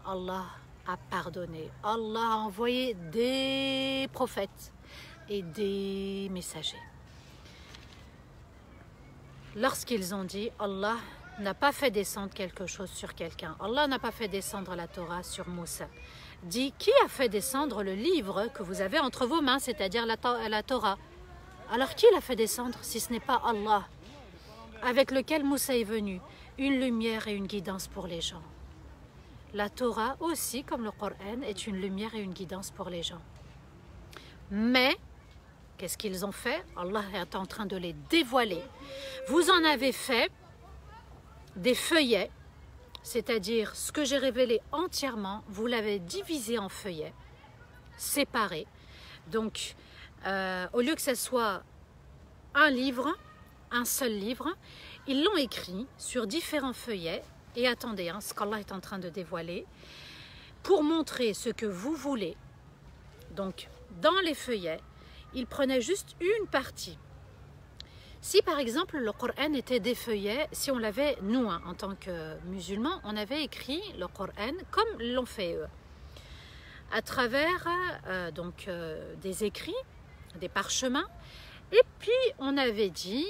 Allah a pardonné. Allah a envoyé des prophètes et des messagers. Lorsqu'ils ont dit Allah n'a pas fait descendre quelque chose sur quelqu'un, Allah n'a pas fait descendre la Torah sur Moussa, dit qui a fait descendre le livre que vous avez entre vos mains, c'est-à-dire la Torah? Alors qui l'a fait descendre si ce n'est pas Allah, avec lequel Moussa est venu, une lumière et une guidance pour les gens. La Torah aussi, comme le Coran, est une lumière et une guidance pour les gens. Mais qu'est-ce qu'ils ont fait? Allah est en train de les dévoiler. Vous en avez fait des feuillets, c'est-à-dire ce que j'ai révélé entièrement, vous l'avez divisé en feuillets, séparés. Donc, au lieu que ce soit un livre, un seul livre. Ils l'ont écrit sur différents feuillets. Et attendez, hein, ce qu'Allah est en train de dévoiler, pour montrer ce que vous voulez. Donc, dans les feuillets, ils prenaient juste une partie. Si par exemple le Coran était des feuillets, si on l'avait, nous hein, en tant que musulmans, on avait écrit le Coran comme l'ont fait eux, à travers des écrits, des parchemins, et puis on avait dit,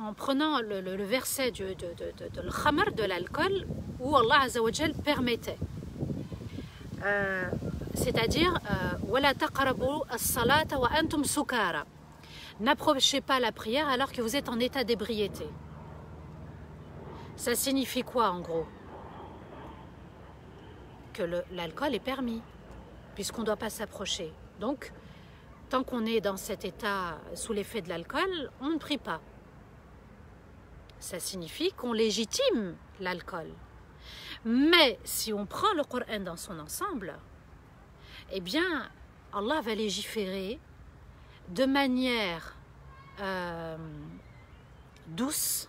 en prenant le verset de l'khamr, de l'alcool, où Allah Azza wa Jal permettait. C'est-à-dire, وَلَا تَقْرَبُوا الصَّلَاةَ وَأَنْتُمْ سُكَارَى. N'approchez pas la prière alors que vous êtes en état d'ébriété. Ça signifie quoi en gros? Que l'alcool est permis, puisqu'on ne doit pas s'approcher. Donc, tant qu'on est dans cet état sous l'effet de l'alcool, on ne prie pas. Ça signifie qu'on légitime l'alcool. Mais si on prend le Coran dans son ensemble, eh bien, Allah va légiférer de manière douce,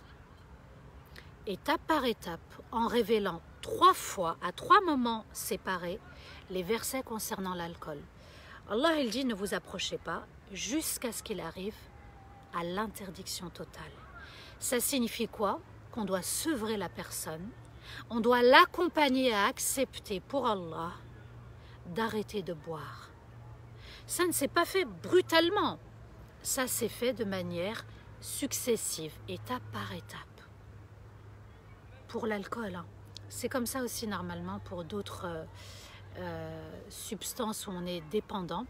étape par étape, en révélant 3 fois, à 3 moments séparés, les versets concernant l'alcool. Allah, il dit, ne vous approchez pas jusqu'à ce qu'il arrive à l'interdiction totale. Ça signifie quoi? Qu'on doit sevrer la personne, on doit l'accompagner à accepter pour Allah d'arrêter de boire. Ça ne s'est pas fait brutalement, ça s'est fait de manière successive, étape par étape. Pour l'alcool, hein. C'est comme ça aussi normalement pour d'autres substances où on est dépendant,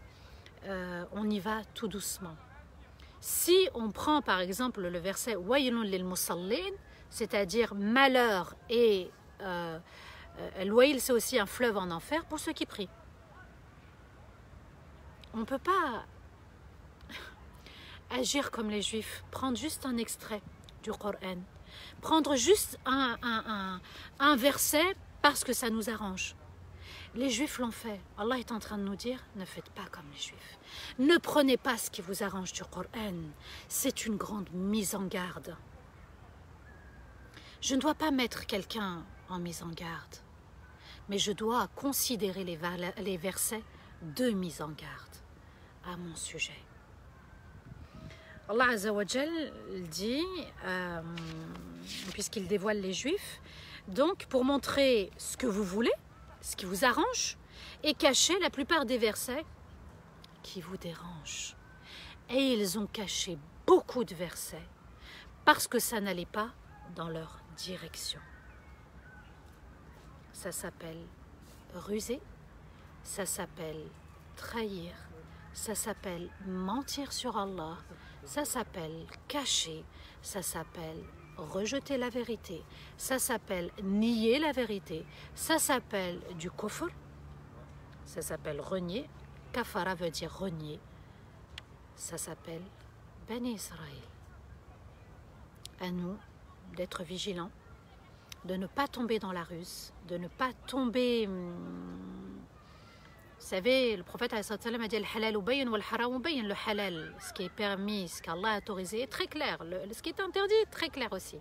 on y va tout doucement. Si on prend par exemple le verset Waylun lil musallin, c'est-à-dire malheur et l'Wayl, c'est aussi un fleuve en enfer pour ceux qui prient. On ne peut pas agir comme les Juifs, prendre juste un extrait du Coran, prendre juste un verset parce que ça nous arrange. Les Juifs l'ont fait. Allah est en train de nous dire, ne faites pas comme les Juifs. Ne prenez pas ce qui vous arrange du Coran. C'est une grande mise en garde. Je ne dois pas mettre quelqu'un en mise en garde, mais je dois considérer les versets de mise en garde à mon sujet. Allah Azza wa Jal dit, puisqu'il dévoile les Juifs, donc pour montrer ce que vous voulez, ce qui vous arrange, et cacher la plupart des versets qui vous dérangent. Et ils ont caché beaucoup de versets parce que ça n'allait pas dans leur direction. Ça s'appelle ruser, ça s'appelle trahir, ça s'appelle mentir sur Allah, ça s'appelle cacher, ça s'appelle rejeter la vérité, ça s'appelle nier la vérité, ça s'appelle du kufr, ça s'appelle renier, kafara veut dire renier, ça s'appelle Bani Israël. À nous d'être vigilants, de ne pas tomber dans la ruse, de ne pas tomber... Vous savez, le prophète a dit le halal ubayyin wal haram ubayyin. Le halal, ce qui est permis, ce qu'Allah a autorisé, est très clair. Ce qui est interdit est très clair aussi.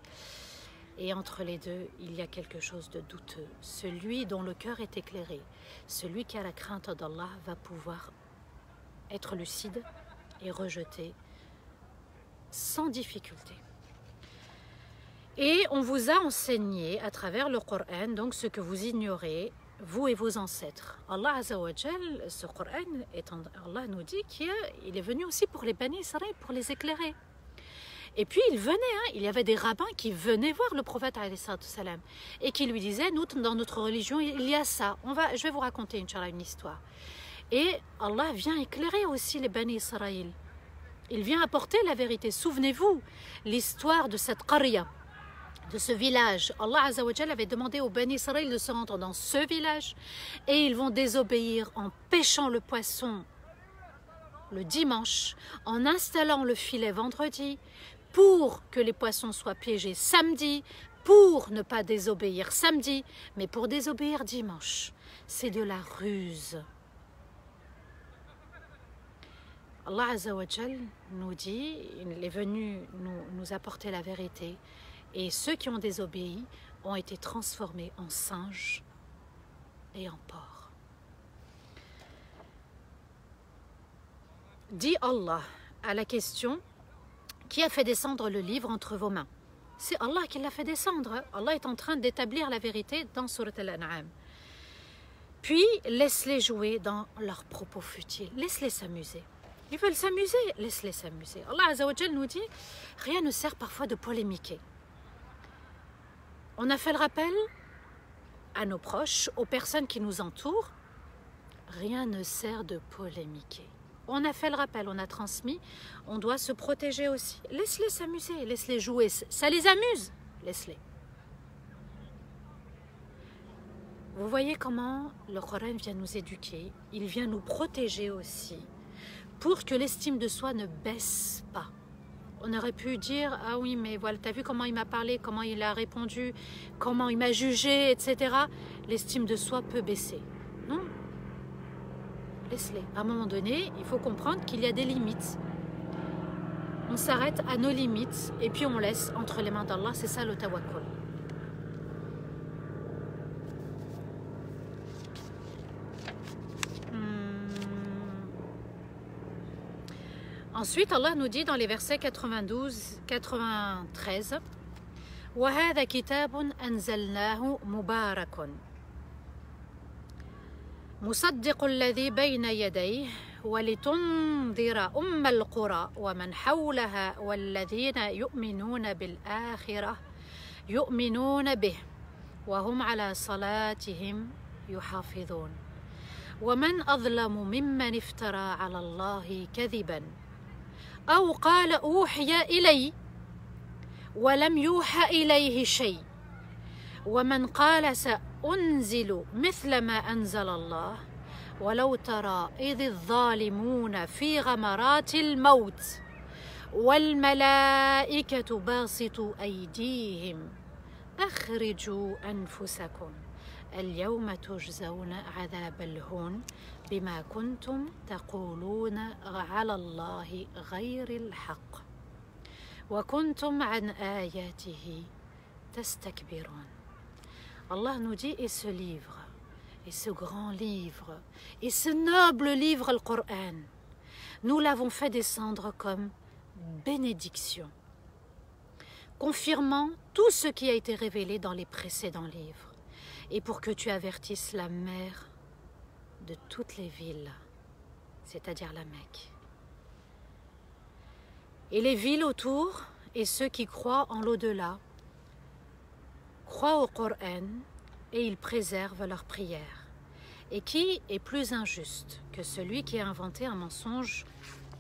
Et entre les deux, il y a quelque chose de douteux. Celui dont le cœur est éclairé, celui qui a la crainte d'Allah va pouvoir être lucide et rejeter sans difficulté. Et on vous a enseigné à travers le Coran, donc ce que vous ignorez, vous et vos ancêtres. Allah Azza wa Jal, ce Coran, Allah nous dit qu'il est venu aussi pour les Bani Israël, pour les éclairer. Et puis il venait, il y avait des rabbins qui venaient voir le prophète salam, et qui lui disaient, nous dans notre religion il y a ça, je vais vous raconter une histoire. Et Allah vient éclairer aussi les Bani Israël. Il vient apporter la vérité. Souvenez-vous l'histoire de cette qarya, de ce village. Allah Azza wa Jal avait demandé aux Bani Israël de se rendre dans ce village et ils vont désobéir en pêchant le poisson le dimanche, en installant le filet vendredi pour que les poissons soient piégés samedi, pour ne pas désobéir samedi, mais pour désobéir dimanche. C'est de la ruse. Allah Azza wa Jal nous dit, il est venu nous apporter la vérité, et ceux qui ont désobéi ont été transformés en singes et en porcs. Dit Allah à la question, qui a fait descendre le livre entre vos mains? C'est Allah qui l'a fait descendre. Allah est en train d'établir la vérité dans Surat Al-An'am. Puis, laisse-les jouer dans leurs propos futiles. Laisse-les s'amuser. Ils veulent s'amuser, laisse-les s'amuser. Allah Azza wa Jal nous dit, rien ne sert parfois de polémiquer. On a fait le rappel à nos proches, aux personnes qui nous entourent, rien ne sert de polémiquer. On a fait le rappel, on a transmis, on doit se protéger aussi. Laisse-les s'amuser, laisse-les jouer, ça les amuse, laisse-les. Vous voyez comment le Coran vient nous éduquer, il vient nous protéger aussi, pour que l'estime de soi ne baisse pas. On aurait pu dire, ah oui, mais voilà, t'as vu comment il m'a parlé, comment il a répondu, comment il m'a jugé, etc. L'estime de soi peut baisser. Non, laisse-les. À un moment donné, il faut comprendre qu'il y a des limites. On s'arrête à nos limites et puis on laisse entre les mains d'Allah, c'est ça le tawakkul. Ensuite, Allah nous dit dans les versets 92-93 وَهَذَا كِتَابٌ أَنزَلْنَاهُ مُبَارَكٌ مُصَدِّقُ الَّذِي بَيْنَ يَدَيْهِ وَلِتُنذِرَ أُمَّ الْقُرَى وَمَنْ حَوْلَهَا وَالَّذِينَ يُؤْمِنُونَ بِالْآخِرَةِ يُؤْمِنُونَ بِهِ وَهُمْ عَلَى صَلَاتِهِمْ يُحَافِظُونَ وَمَنْ أَظْلَمُ مِمَّنِ افْتَرَى عَلَى اللَّهِ كَذِبًا أو قال أوحي إلي ولم يوحى إليه شيء ومن قال سأنزل مثل ما أنزل الله ولو ترى إذ الظالمون في غمرات الموت والملائكة باسطوا أيديهم أخرجوا أنفسكم اليوم تجزون عذاب الهون بما كنتم تقولون على الله غير الحق وكنتم عن آياته تستكبرون. Allah nous dit, et ce livre, et ce grand livre, et ce noble livre, le Coran, nous l'avons fait descendre comme bénédiction, confirmant tout ce qui a été révélé dans les précédents livres. Et pour que tu avertisses la mère de toutes les villes, c'est-à-dire la Mecque. Et les villes autour, et ceux qui croient en l'au-delà, croient au Coran et ils préservent leurs prières. Et qui est plus injuste que celui qui a inventé un mensonge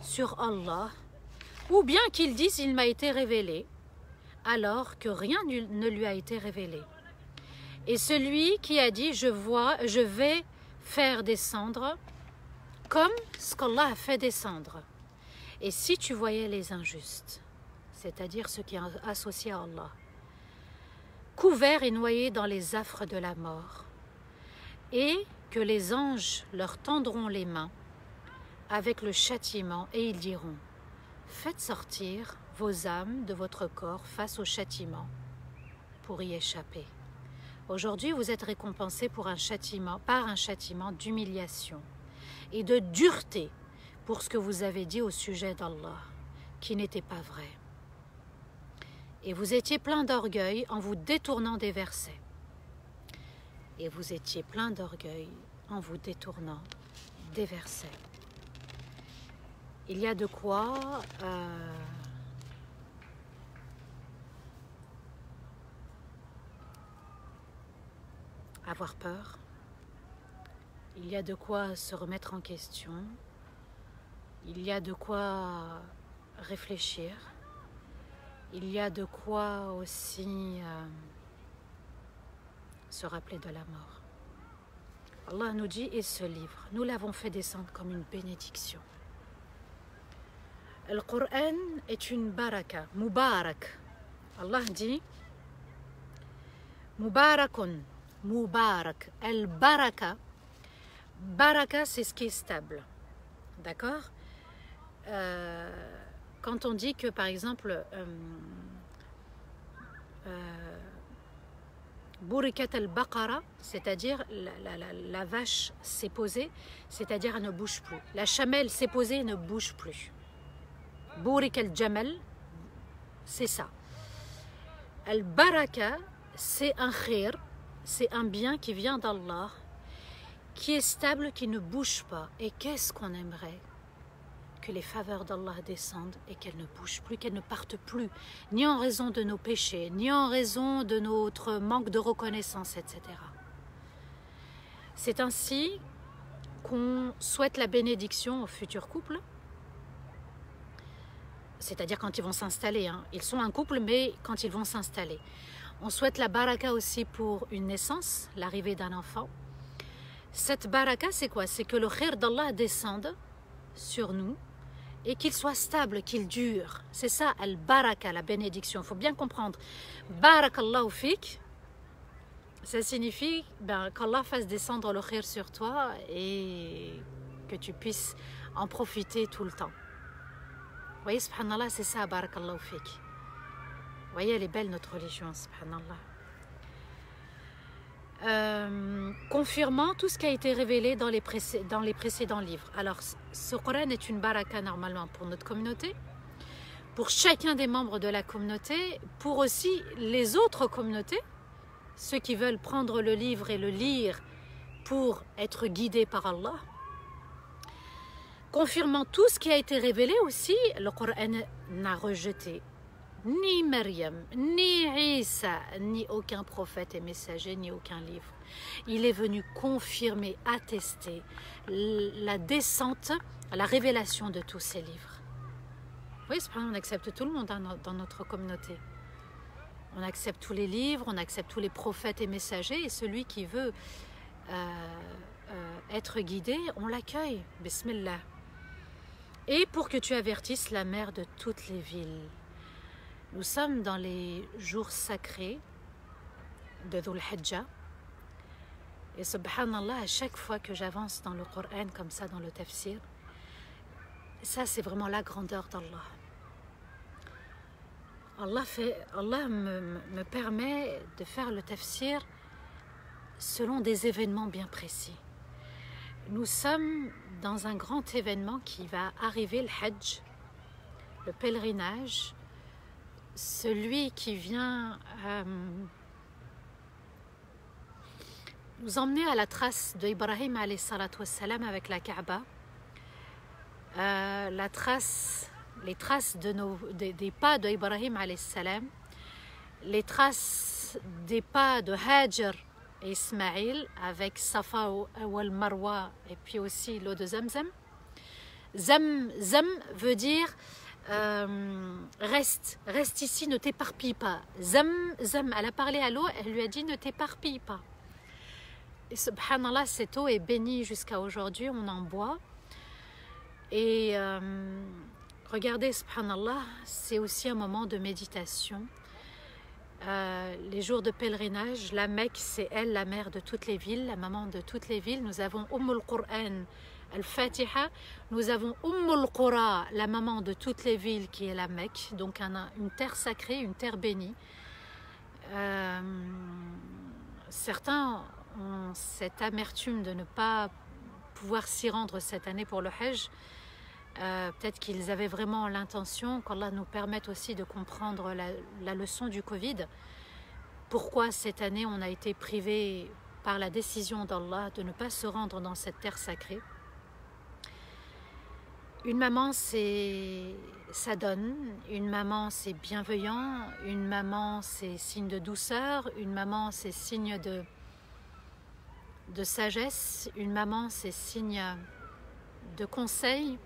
sur Allah, ou bien qu'il dise « il m'a été révélé », alors que rien ne lui a été révélé. Et celui qui a dit je vais faire descendre comme ce qu'Allah a fait descendre. Et si tu voyais les injustes, c'est-à-dire ceux qui sont associés à Allah, couverts et noyés dans les affres de la mort, et que les anges leur tendront les mains avec le châtiment et ils diront faites sortir vos âmes de votre corps face au châtiment pour y échapper. Aujourd'hui, vous êtes récompensés par un châtiment d'humiliation et de dureté pour ce que vous avez dit au sujet d'Allah, qui n'était pas vrai. Et vous étiez plein d'orgueil en vous détournant des versets. Et vous étiez plein d'orgueil en vous détournant des versets. Il y a de quoi avoir peur, il y a de quoi se remettre en question, il y a de quoi réfléchir, il y a de quoi aussi se rappeler de la mort. Allah nous dit, et ce livre, nous l'avons fait descendre comme une bénédiction. Le Coran est une baraka, mubarak. Allah dit, mubarakun, mubarak, al-baraka. Baraka, c'est ce qui est stable. D'accord? quand on dit que par exemple Burikat al-Baqara, c'est-à-dire la vache s'est posée, c'est-à-dire elle ne bouge plus. La chamelle s'est posée et ne bouge plus. Burik al-Jamal, c'est ça. Al-Baraka, c'est un khir, c'est un bien qui vient d'Allah, qui est stable, qui ne bouge pas. Et qu'est-ce qu'on aimerait? Que les faveurs d'Allah descendent et qu'elles ne bougent plus, qu'elles ne partent plus, ni en raison de nos péchés, ni en raison de notre manque de reconnaissance, etc. C'est ainsi qu'on souhaite la bénédiction aux futurs couples, c'est-à-dire quand ils vont s'installer. Hein. Ils sont un couple, mais quand ils vont s'installer. On souhaite la baraka aussi pour une naissance, l'arrivée d'un enfant. Cette baraka, c'est quoi? C'est que le khir d'Allah descende sur nous et qu'il soit stable, qu'il dure. C'est ça, al-baraka, la bénédiction. Il faut bien comprendre. Barakallahu fik, ça signifie qu'Allah fasse descendre le khir sur toi et que tu puisses en profiter tout le temps. Vous voyez, subhanallah, c'est ça, barakallahu fik. Vous voyez, elle est belle notre religion, subhanallah. Confirmant tout ce qui a été révélé dans les précédents livres. Alors, ce Coran est une baraka normalement pour notre communauté, pour chacun des membres de la communauté, pour aussi les autres communautés, ceux qui veulent prendre le livre et le lire pour être guidés par Allah. Confirmant tout ce qui a été révélé aussi, le Coran n'a rejeté ni Maryam, ni Isa, ni aucun prophète et messager, ni aucun livre. Il est venu confirmer, attester la descente, la révélation de tous ces livres. Oui, c'est pas, on accepte tout le monde dans notre communauté. On accepte tous les livres, on accepte tous les prophètes et messagers, et celui qui veut être guidé, on l'accueille. Bismillah. Et pour que tu avertisses la mère de toutes les villes. Nous sommes dans les jours sacrés de Dhul Hijjah. Et subhanallah, à chaque fois que j'avance dans le Coran, comme ça, dans le tafsir, ça c'est vraiment la grandeur d'Allah. Allah me permet de faire le tafsir selon des événements bien précis. Nous sommes dans un grand événement qui va arriver, le Hajj, le pèlerinage, celui qui vient nous emmener à la trace d'Ibrahim alayhi salatu wassalam avec la Kaaba, les traces des pas d'Ibrahim alayhi salam, les traces des pas de Hajar et Ismaïl avec Safa ou Marwa et puis aussi l'eau de Zamzam. Zam veut dire reste ici, ne t'éparpille pas. Zam, elle a parlé à l'eau, elle lui a dit ne t'éparpille pas. Et subhanallah, cette eau est bénie jusqu'à aujourd'hui, on en boit. Et regardez, subhanallah, c'est aussi un moment de méditation. Les jours de pèlerinage, la Mecque, c'est elle, la mère de toutes les villes, la maman de toutes les villes. Nous avons Qur'an Al-Fatiha, nous avons Qura, la maman de toutes les villes qui est la Mecque, donc une terre sacrée, une terre bénie. Certains ont cette amertume de ne pas pouvoir s'y rendre cette année pour le Hajj. Peut-être qu'ils avaient vraiment l'intention qu'Allah nous permette aussi de comprendre la leçon du Covid. Pourquoi cette année on a été privé par la décision d'Allah de ne pas se rendre dans cette terre sacrée. Une maman, ça donne. Une maman, c'est bienveillant. Une maman, c'est signe de douceur. Une maman, c'est signe de sagesse. Une maman, c'est signe de conseil.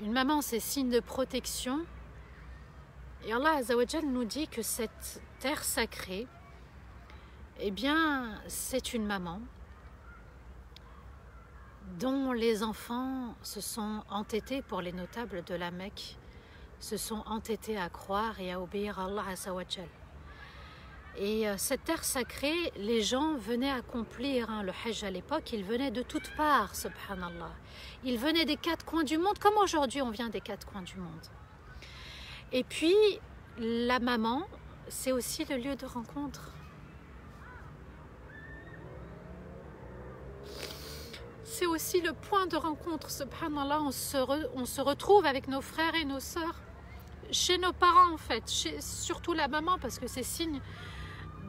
Une maman, c'est signe de protection. Et Allah Azzawajal nous dit que cette terre sacrée, eh bien, c'est une maman dont les enfants se sont entêtés, pour les notables de la Mecque, se sont entêtés à croire et à obéir à Allah Azzawajal. Et cette terre sacrée, les gens venaient accomplir le Hajj à l'époque, ils venaient de toutes parts, subhanallah. Ils venaient des quatre coins du monde, comme aujourd'hui on vient des quatre coins du monde. Et puis, la maman, c'est aussi le lieu de rencontre. C'est aussi le point de rencontre, subhanallah, on se retrouve avec nos frères et nos sœurs, chez nos parents en fait, surtout la maman, parce que c'est signe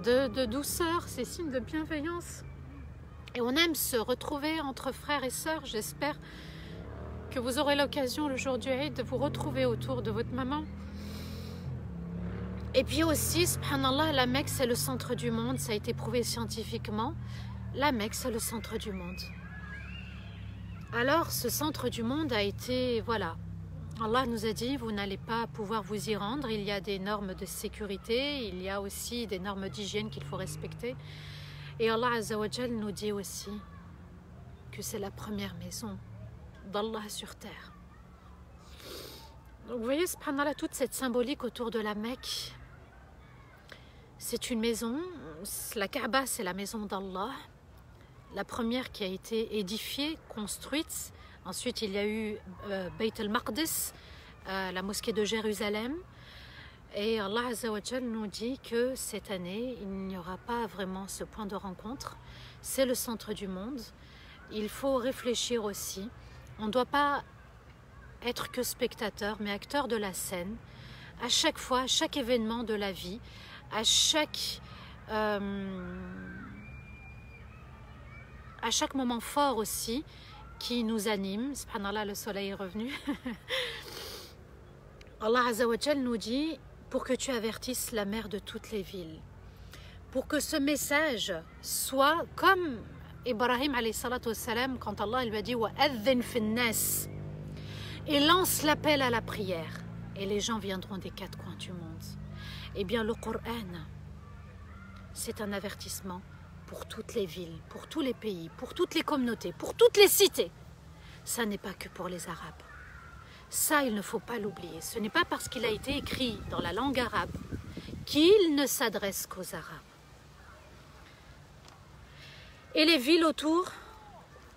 de douceur, c'est signe de bienveillance. Et on aime se retrouver entre frères et sœurs. J'espère que vous aurez l'occasion le jour du Eid de vous retrouver autour de votre maman. Et puis aussi, subhanallah, la Mecque c'est le centre du monde, ça a été prouvé scientifiquement. La Mecque c'est le centre du monde. Alors ce centre du monde a été, voilà, Allah nous a dit, vous n'allez pas pouvoir vous y rendre, il y a des normes de sécurité, il y a aussi des normes d'hygiène qu'il faut respecter. Et Allah Azza wa Jal nous dit aussi que c'est la première maison d'Allah sur terre. Donc vous voyez, subhanallah, toute cette symbolique autour de la Mecque. C'est une maison, la Kaaba c'est la maison d'Allah, la première qui a été édifiée, construite. Ensuite, il y a eu Bayt al-Maqdis, la mosquée de Jérusalem. Et Allah Azza wa Jal nous dit que cette année, il n'y aura pas vraiment ce point de rencontre. C'est le centre du monde. Il faut réfléchir aussi. On ne doit pas être que spectateur, mais acteur de la scène. À chaque fois, à chaque événement de la vie, à chaque moment fort aussi, qui nous anime. Subhanallah, le soleil est revenu. Allah Azza wa Jal nous dit, pour que tu avertisses la mère de toutes les villes, pour que ce message soit comme Ibrahim alayhi salatu wassalam, quand Allah lui a dit wa adhin fin nas, et lance l'appel à la prière, et les gens viendront des quatre coins du monde. Eh bien, le Coran, c'est un avertissement pour toutes les villes, pour tous les pays, pour toutes les communautés, pour toutes les cités. Ça n'est pas que pour les Arabes. Ça, il ne faut pas l'oublier. Ce n'est pas parce qu'il a été écrit dans la langue arabe qu'il ne s'adresse qu'aux Arabes. Et les villes autour,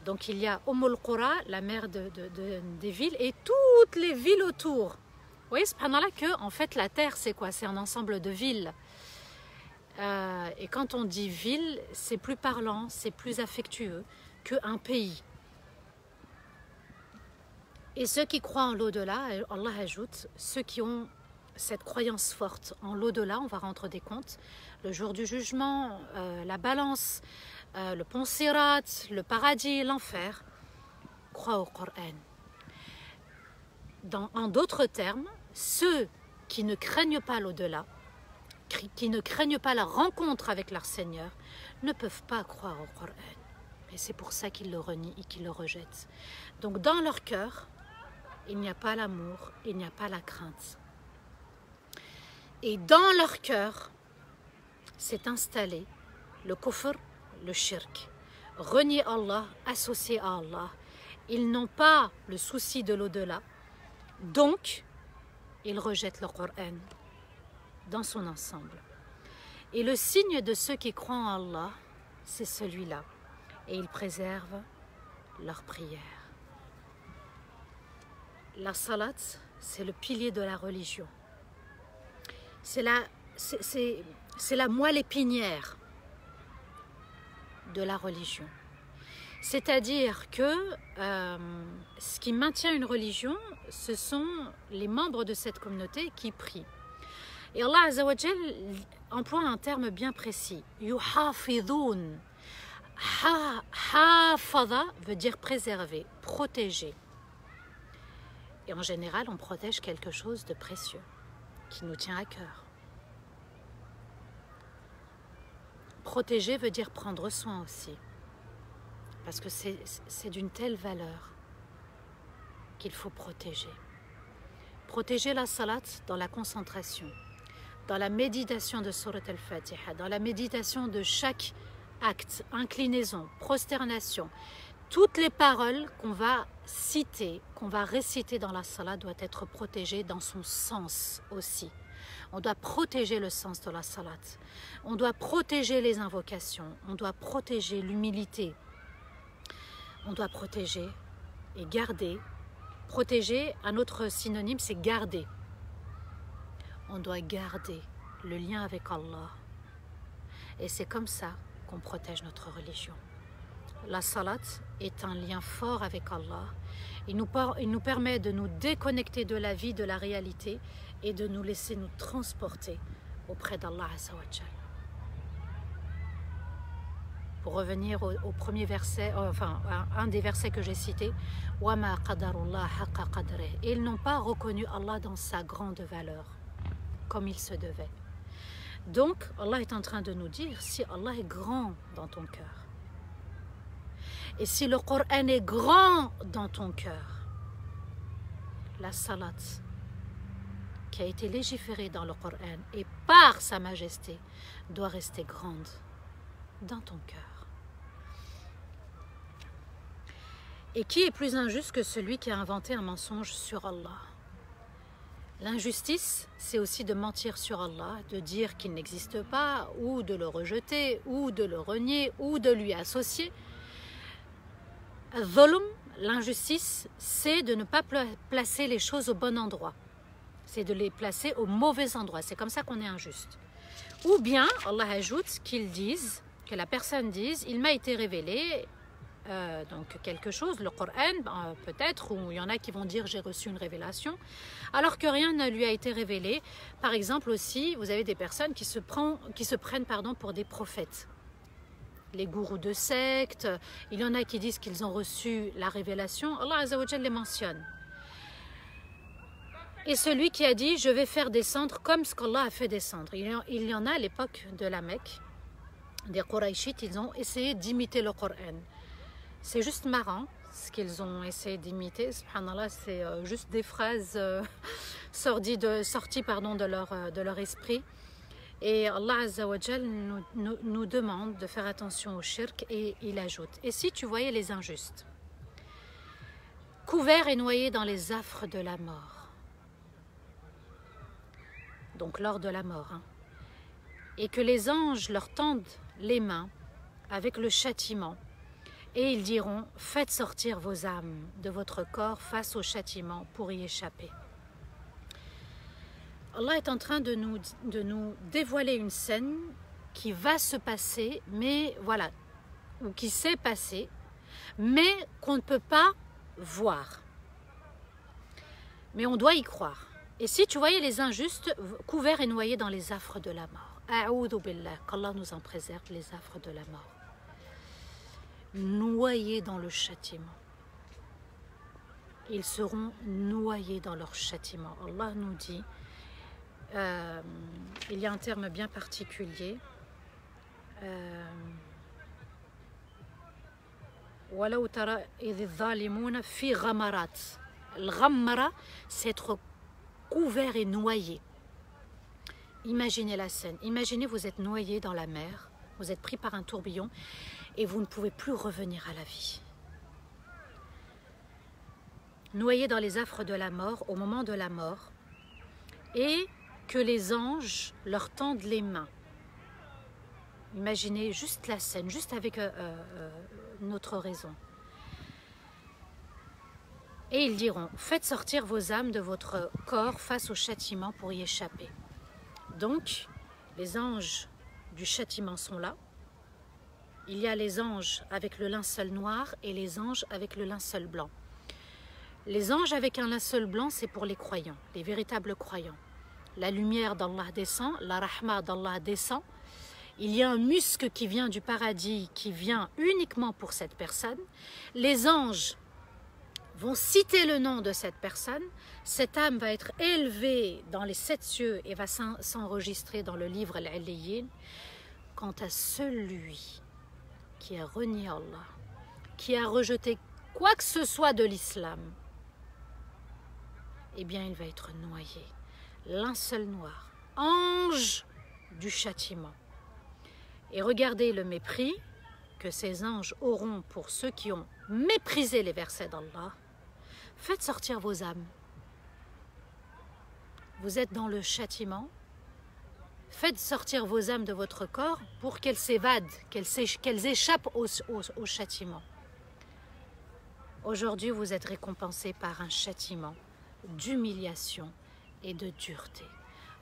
donc il y a Qura, la mère des villes, et toutes les villes autour. Vous voyez, subhanallah, que en fait la terre c'est quoi? C'est un ensemble de villes. Et quand on dit ville, c'est plus parlant, c'est plus affectueux qu'un pays. Et ceux qui croient en l'au-delà, Allah ajoute, ceux qui ont cette croyance forte en l'au-delà, on va rendre des comptes, le jour du jugement, la balance, le pont Sirat, le paradis, l'enfer, croient au Coran. En d'autres termes, ceux qui ne craignent pas l'au-delà, qui ne craignent pas la rencontre avec leur Seigneur, ne peuvent pas croire au Coran. Et c'est pour ça qu'ils le renient et qu'ils le rejettent. Donc dans leur cœur, il n'y a pas l'amour, il n'y a pas la crainte. Et dans leur cœur, s'est installé le kufr, le shirk. Renier Allah, associé à Allah. Ils n'ont pas le souci de l'au-delà. Donc, ils rejettent le Coran dans son ensemble. Et le signe de ceux qui croient en Allah, c'est celui-là. Et ils préservent leur prière. La salat, c'est le pilier de la religion. C'est la moelle épinière de la religion. C'est-à-dire que ce qui maintient une religion, ce sont les membres de cette communauté qui prient. Et Allah Azza wa Jal emploie un terme bien précis. Yuhafidun. Hafada veut dire préserver, protéger. Et en général, on protège quelque chose de précieux, qui nous tient à cœur. Protéger veut dire prendre soin aussi. Parce que c'est d'une telle valeur qu'il faut protéger. Protéger la salat dans la concentration, dans la méditation de Surat al-Fatiha, dans la méditation de chaque acte, inclinaison, prosternation, toutes les paroles qu'on va citer, qu'on va réciter dans la salat doivent être protégées dans son sens aussi. On doit protéger le sens de la salat. On doit protéger les invocations. On doit protéger l'humilité. On doit protéger et garder. Protéger, un autre synonyme, c'est garder. On doit garder le lien avec Allah. Et c'est comme ça qu'on protège notre religion. La salat est un lien fort avec Allah. Il nous permet de nous déconnecter de la vie, de la réalité, et de nous laisser nous transporter auprès d'Allah Azza wa Jal. Pour revenir au premier verset, enfin un des versets que j'ai cité, وَمَا قَدَرُ اللَّهَ حَقَّ قَدْرِهِ. Ils n'ont pas reconnu Allah dans sa grande valeur, comme il se devait. Donc, Allah est en train de nous dire, si Allah est grand dans ton cœur, et si le Coran est grand dans ton cœur, la salat qui a été légiférée dans le Coran et par sa majesté doit rester grande dans ton cœur. Et qui est plus injuste que celui qui a inventé un mensonge sur Allah? L'injustice, c'est aussi de mentir sur Allah, de dire qu'il n'existe pas, ou de le rejeter, ou de le renier, ou de lui associer. Al-Dhulm, l'injustice, c'est de ne pas placer les choses au bon endroit. C'est de les placer au mauvais endroit. C'est comme ça qu'on est injuste. Ou bien, Allah ajoute qu'ils disent, que la personne dise, il m'a été révélé donc quelque chose, le Coran, peut-être, ou il y en a qui vont dire j'ai reçu une révélation, alors que rien ne lui a été révélé. Par exemple aussi, vous avez des personnes qui se prennent pour des prophètes. Les gourous de sectes, il y en a qui disent qu'ils ont reçu la révélation. Allah Azza wa Jal les mentionne. Et celui qui a dit, je vais faire descendre comme ce qu'Allah a fait descendre. Il y en a à l'époque de la Mecque, des Qurayshites, ils ont essayé d'imiter le Coran. C'est juste marrant ce qu'ils ont essayé d'imiter. Subhanallah, c'est juste des phrases sorties de leur esprit. Et Allah Azza wa Jal nous demande de faire attention au shirk, et il ajoute, et si tu voyais les injustes, couverts et noyés dans les affres de la mort, donc lors de la mort, et que les anges leur tendent les mains avec le châtiment, et ils diront, faites sortir vos âmes de votre corps face au châtiment pour y échapper. Allah est en train de nous dévoiler une scène qui va se passer, mais voilà, ou qui s'est passée, mais qu'on ne peut pas voir. Mais on doit y croire. Et si tu voyais les injustes couverts et noyés dans les affres de la mort, a'oudhu billah, qu'Allah nous en préserve, les affres de la mort, noyés dans le châtiment. Ils seront noyés dans leur châtiment. Allah nous dit, il y a un terme bien particulier, وَلَوْ تَرَى إِذِ الظَّالِمُونَ فِي غَمَرَاتٍ. Al-ghammara, c'est être couvert et noyé. Imaginez la scène. Imaginez, vous êtes noyé dans la mer, vous êtes pris par un tourbillon et vous ne pouvez plus revenir à la vie. Noyé dans les affres de la mort, au moment de la mort, et que les anges leur tendent les mains. Imaginez juste la scène, juste avec notre raison. Et ils diront, faites sortir vos âmes de votre corps face au châtiment pour y échapper. Donc, les anges du châtiment sont là. Il y a les anges avec le linceul noir et les anges avec le linceul blanc. Les anges avec un linceul blanc, c'est pour les croyants, les véritables croyants. La lumière d'Allah descend, la rahma d'Allah descend. Il y a un musc qui vient du paradis, qui vient uniquement pour cette personne. Les anges vont citer le nom de cette personne. Cette âme va être élevée dans les 7 cieux et va s'enregistrer dans le livre Al-Aliyyin. Quant à celui qui a renié Allah, qui a rejeté quoi que ce soit de l'islam, eh bien il va être noyé. Linceul noir, ange du châtiment. Et regardez le mépris que ces anges auront pour ceux qui ont méprisé les versets d'Allah, faites sortir vos âmes. Vous êtes dans le châtiment. Faites sortir vos âmes de votre corps pour qu'elles s'évadent, qu'elles échappent au châtiment. Aujourd'hui, vous êtes récompensés par un châtiment d'humiliation et de dureté.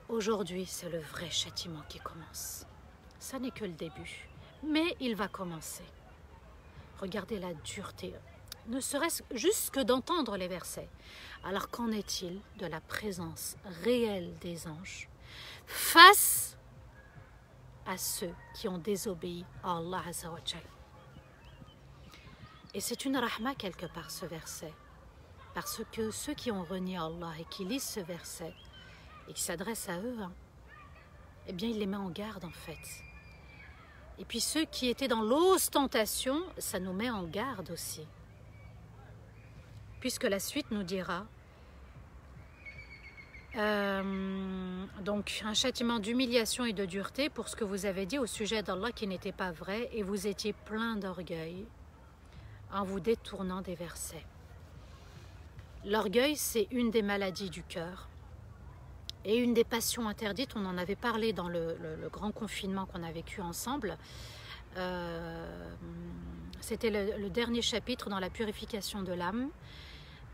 Aujourd'hui, c'est le vrai châtiment qui commence. Ça n'est que le début, mais il va commencer. Regardez la dureté, ne serait-ce juste que d'entendre les versets. Alors qu'en est-il de la présence réelle des anges face à ceux qui ont désobéi à Allah Azza wa Jal? Et c'est une rahma quelque part ce verset, parce que ceux qui ont renié Allah et qui lisent ce verset et qui s'adressent à eux, eh bien il les met en garde en fait. Et puis ceux qui étaient dans l'ostentation, ça nous met en garde aussi. Puisque la suite nous dira donc un châtiment d'humiliation et de dureté pour ce que vous avez dit au sujet d'Allah qui n'était pas vrai et vous étiez plein d'orgueil en vous détournant des versets. L'orgueil, c'est une des maladies du cœur et une des passions interdites. On en avait parlé dans le grand confinement qu'on a vécu ensemble. C'était le dernier chapitre dans la purification de l'âme.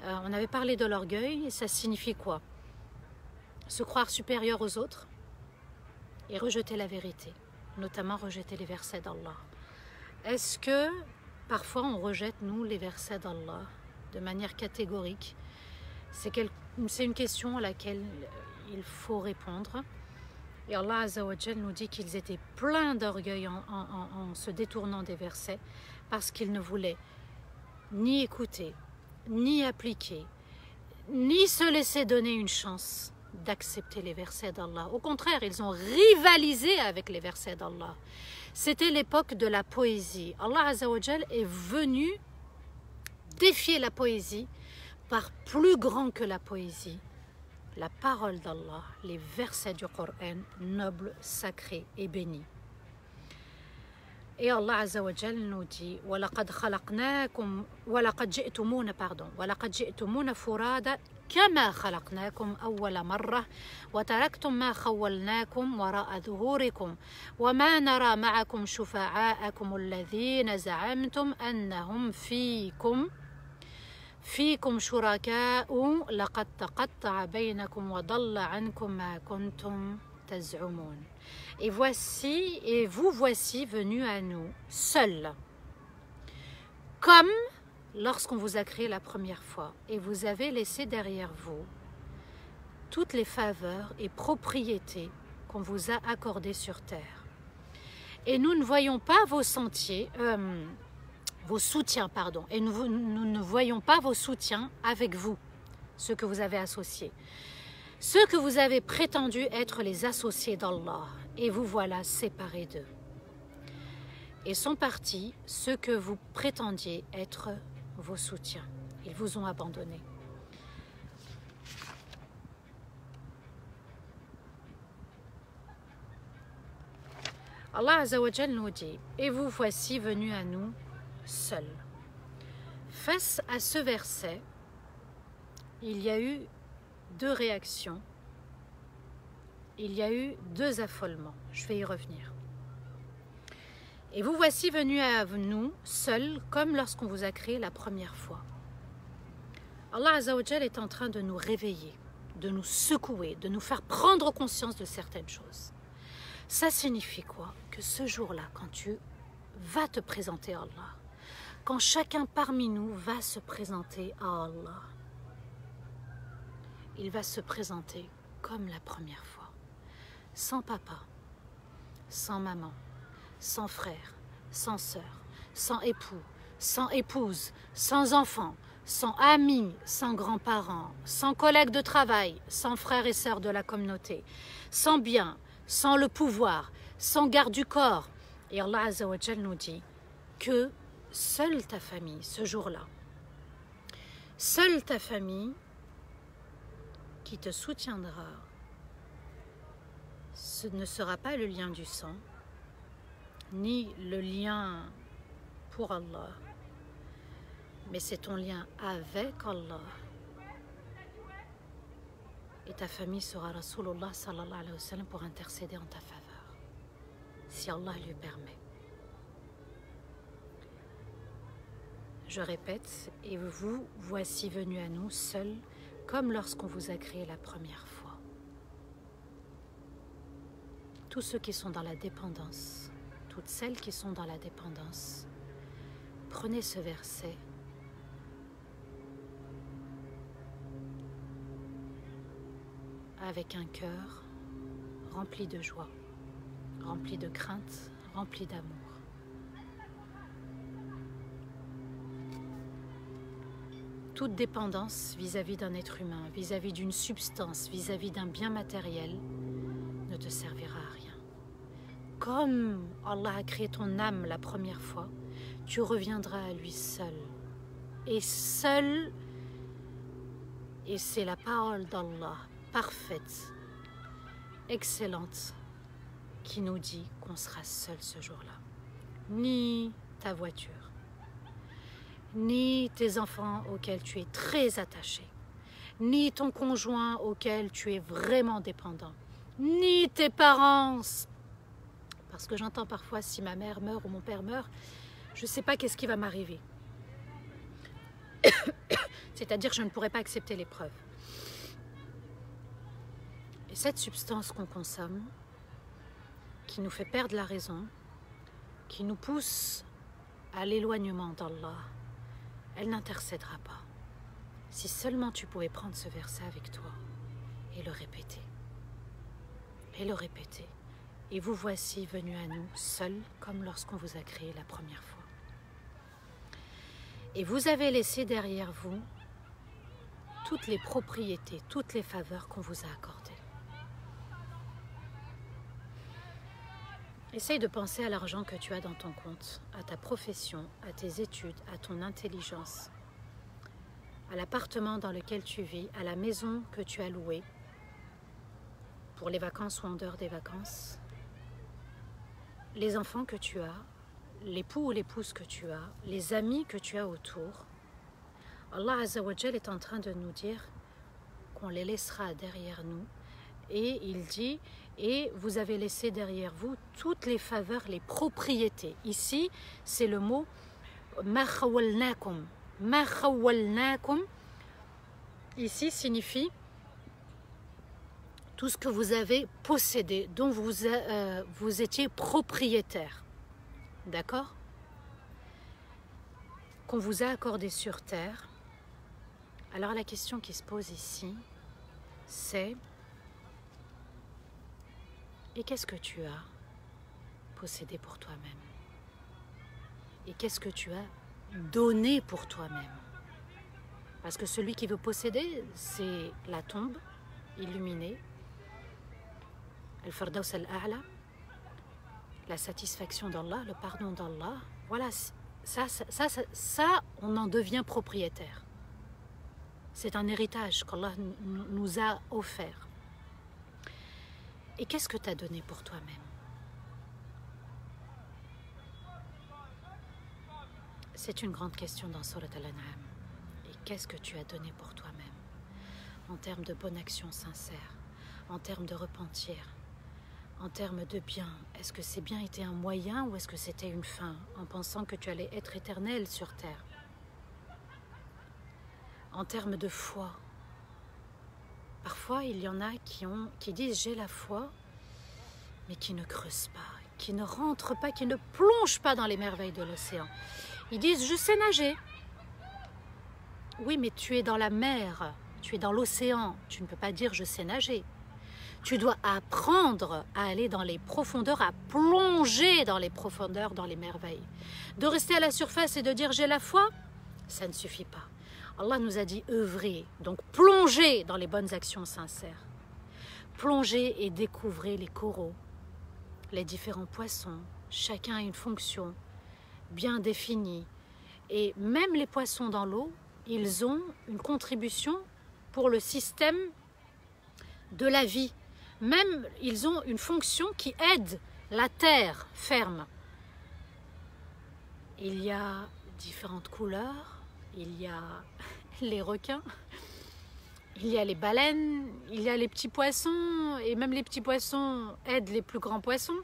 On avait parlé de l'orgueil et ça signifie quoi? Se croire supérieur aux autres et rejeter la vérité, notamment rejeter les versets d'Allah. Est-ce que parfois on rejette, nous, les versets d'Allah de manière catégorique? C'est une question à laquelle il faut répondre. Et Allah Azza wa Jal nous dit qu'ils étaient pleins d'orgueil en se détournant des versets parce qu'ils ne voulaient ni écouter, ni appliquer, ni se laisser donner une chance d'accepter les versets d'Allah. Au contraire, ils ont rivalisé avec les versets d'Allah. C'était l'époque de la poésie. Allah Azza wa Jal est venu défier la poésie par plus grand que la poésie. La parole d'Allah, les versets du Coran, nobles, sacrés et bénis. Et Allah Azza wa Jal nous dit وَلَقَدْ خَلَقْنَاكُمْ وَلَقَدْ جِئْتُمُونَ فُرَادًا كَمَا خَلَقْنَاكُمْ أَوَّلَ مَرَّةٍ وَتَرَكْتُمْ مَا خَوَّلْنَاكُمْ وَرَاءَ ظُهُورِكُمْ وَمَا نَرَى مَعَكُمْ شُفَعَاءَكُمُ الَّذِينَ زَعَمْتُمْ أَنَّهُمْ فيكم شركاء لقد تقطع بينكم وضل عنكم ما كنتم تزعمون. Et vous voici venus à nous, seuls, comme lorsqu'on vous a créé la première fois, et vous avez laissé derrière vous toutes les faveurs et propriétés qu'on vous a accordées sur terre. Et nous ne voyons pas vos soutiens, et nous ne voyons pas vos soutiens avec vous, ceux que vous avez associés. Ceux que vous avez prétendu être les associés d'Allah, et vous voilà séparés d'eux. Et sont partis ceux que vous prétendiez être vos soutiens. Ils vous ont abandonnés. Allah Azza wa Jal nous dit, et vous voici venus à nous seuls. Face à ce verset, il y a eu deux réactions, il y a eu deux affolements. Je vais y revenir. Et vous voici venus à nous seuls, comme lorsqu'on vous a créé la première fois. Allah Azza wa Jal est en train de nous réveiller, de nous secouer, de nous faire prendre conscience de certaines choses. Ça signifie quoi? Que ce jour-là, quand tu vas te présenter à Allah, quand chacun parmi nous va se présenter à Allah, il va se présenter comme la première fois, sans papa, sans maman, sans frère, sans sœur, sans époux, sans épouse, sans enfant, sans amis, sans grands-parents, sans collègues de travail, sans frères et sœurs de la communauté, sans biens, sans le pouvoir, sans garde du corps. Et Allah Azza wa Jal nous dit que seule ta famille, ce jour-là, seule ta famille qui te soutiendra, ce ne sera pas le lien du sang, ni le lien pour Allah, mais c'est ton lien avec Allah. Et ta famille sera Rasulullah sallallahu alayhi wa sallam pour intercéder en ta faveur, si Allah lui permet. Je répète, et vous voici venus à nous seuls, comme lorsqu'on vous a créé la première fois. Tous ceux qui sont dans la dépendance, toutes celles qui sont dans la dépendance, prenez ce verset avec un cœur rempli de joie, rempli de crainte, rempli d'amour. Toute dépendance vis-à-vis d'un être humain, vis-à-vis d'une substance, vis-à-vis d'un bien matériel, ne te servira à rien. Comme Allah a créé ton âme la première fois, tu reviendras à lui seul. Et seul, et c'est la parole d'Allah, parfaite, excellente, qui nous dit qu'on sera seul ce jour-là. Ni ta voiture, ni tes enfants auxquels tu es très attaché, ni ton conjoint auquel tu es vraiment dépendant, ni tes parents. Parce que j'entends parfois, si ma mère meurt ou mon père meurt, je ne sais pas qu'est-ce qui va m'arriver. C'est-à-dire que je ne pourrai pas accepter l'épreuve. Et cette substance qu'on consomme, qui nous fait perdre la raison, qui nous pousse à l'éloignement d'Allah, elle n'intercédera pas. Si seulement tu pouvais prendre ce verset avec toi et le répéter. Et le répéter. Et vous voici venus à nous, seuls, comme lorsqu'on vous a créé la première fois. Et vous avez laissé derrière vous toutes les propriétés, toutes les faveurs qu'on vous a accordées. Essaye de penser à l'argent que tu as dans ton compte, à ta profession, à tes études, à ton intelligence, à l'appartement dans lequel tu vis, à la maison que tu as louée, pour les vacances ou en dehors des vacances, les enfants que tu as, l'époux ou l'épouse que tu as, les amis que tu as autour. Allah Azza wa Jal est en train de nous dire qu'on les laissera derrière nous. Et il dit, et vous avez laissé derrière vous toutes les faveurs, les propriétés. Ici, c'est le mot ma khawalnakum. Ma khawalnakum, ici, signifie tout ce que vous avez possédé, dont vous étiez propriétaire. D'accord? Qu'on vous a accordé sur terre. Alors la question qui se pose ici, c'est: et qu'est-ce que tu as possédé pour toi-même? Et qu'est-ce que tu as donné pour toi-même? Parce que celui qui veut posséder, c'est la tombe illuminée, Al-Firdaus Al-A'la, la satisfaction d'Allah, le pardon d'Allah. Voilà, ça, on en devient propriétaire. C'est un héritage qu'Allah nous a offert. Et qu'est-ce que tu as donné pour toi-même? C'est une grande question dans Surat Al-An'am. Et qu'est-ce que tu as donné pour toi-même? En termes de bonne action sincère, en termes de repentir, en termes de bien. Est-ce que ces biens étaient un moyen ou est-ce que c'était une fin, en pensant que tu allais être éternel sur terre? En termes de foi. Parfois, il y en a qui disent « j'ai la foi », mais qui ne creusent pas, qui ne rentrent pas, qui ne plongent pas dans les merveilles de l'océan. Ils disent « je sais nager ». Oui, mais tu es dans la mer, tu es dans l'océan, tu ne peux pas dire « je sais nager ». Tu dois apprendre à aller dans les profondeurs, à plonger dans les profondeurs, dans les merveilles. De rester à la surface et de dire « j'ai la foi », ça ne suffit pas. Allah nous a dit œuvrer, donc plongez dans les bonnes actions sincères. Plongez et découvrez les coraux, les différents poissons. Chacun a une fonction bien définie. Et même les poissons dans l'eau, ils ont une contribution pour le système de la vie. Même, ils ont une fonction qui aide la terre ferme. Il y a différentes couleurs, il y a les requins, il y a les baleines, il y a les petits poissons, et même les petits poissons aident les plus grands poissons.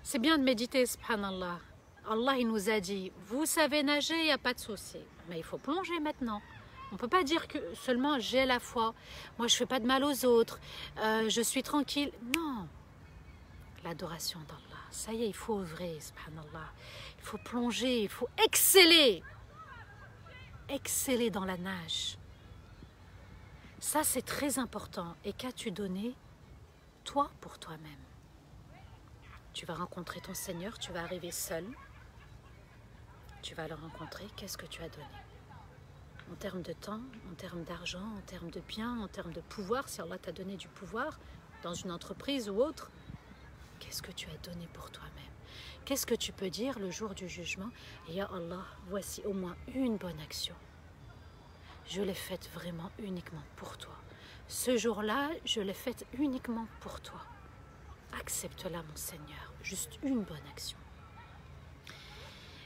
C'est bien de méditer, subhanallah. Allah, il nous a dit, vous savez nager, il n'y a pas de souci. Mais il faut plonger maintenant. On ne peut pas dire que seulement j'ai la foi, moi je ne fais pas de mal aux autres, je suis tranquille. Non, l'adoration d'Allah, ça y est, il faut œuvrer, subhanallah. Il faut plonger, il faut exceller. Exceller dans la nage. Ça, c'est très important. Et qu'as-tu donné, toi, pour toi-même? Tu vas rencontrer ton Seigneur, tu vas arriver seul. Tu vas le rencontrer, qu'est-ce que tu as donné? En termes de temps, en termes d'argent, en termes de biens, en termes de pouvoir, si Allah t'a donné du pouvoir dans une entreprise ou autre, qu'est-ce que tu as donné pour toi-même? Qu'est-ce que tu peux dire le jour du jugement? Ya Allah, voici au moins une bonne action. Je l'ai faite vraiment uniquement pour toi. Ce jour-là, je l'ai faite uniquement pour toi. Accepte-la, mon Seigneur. Juste une bonne action.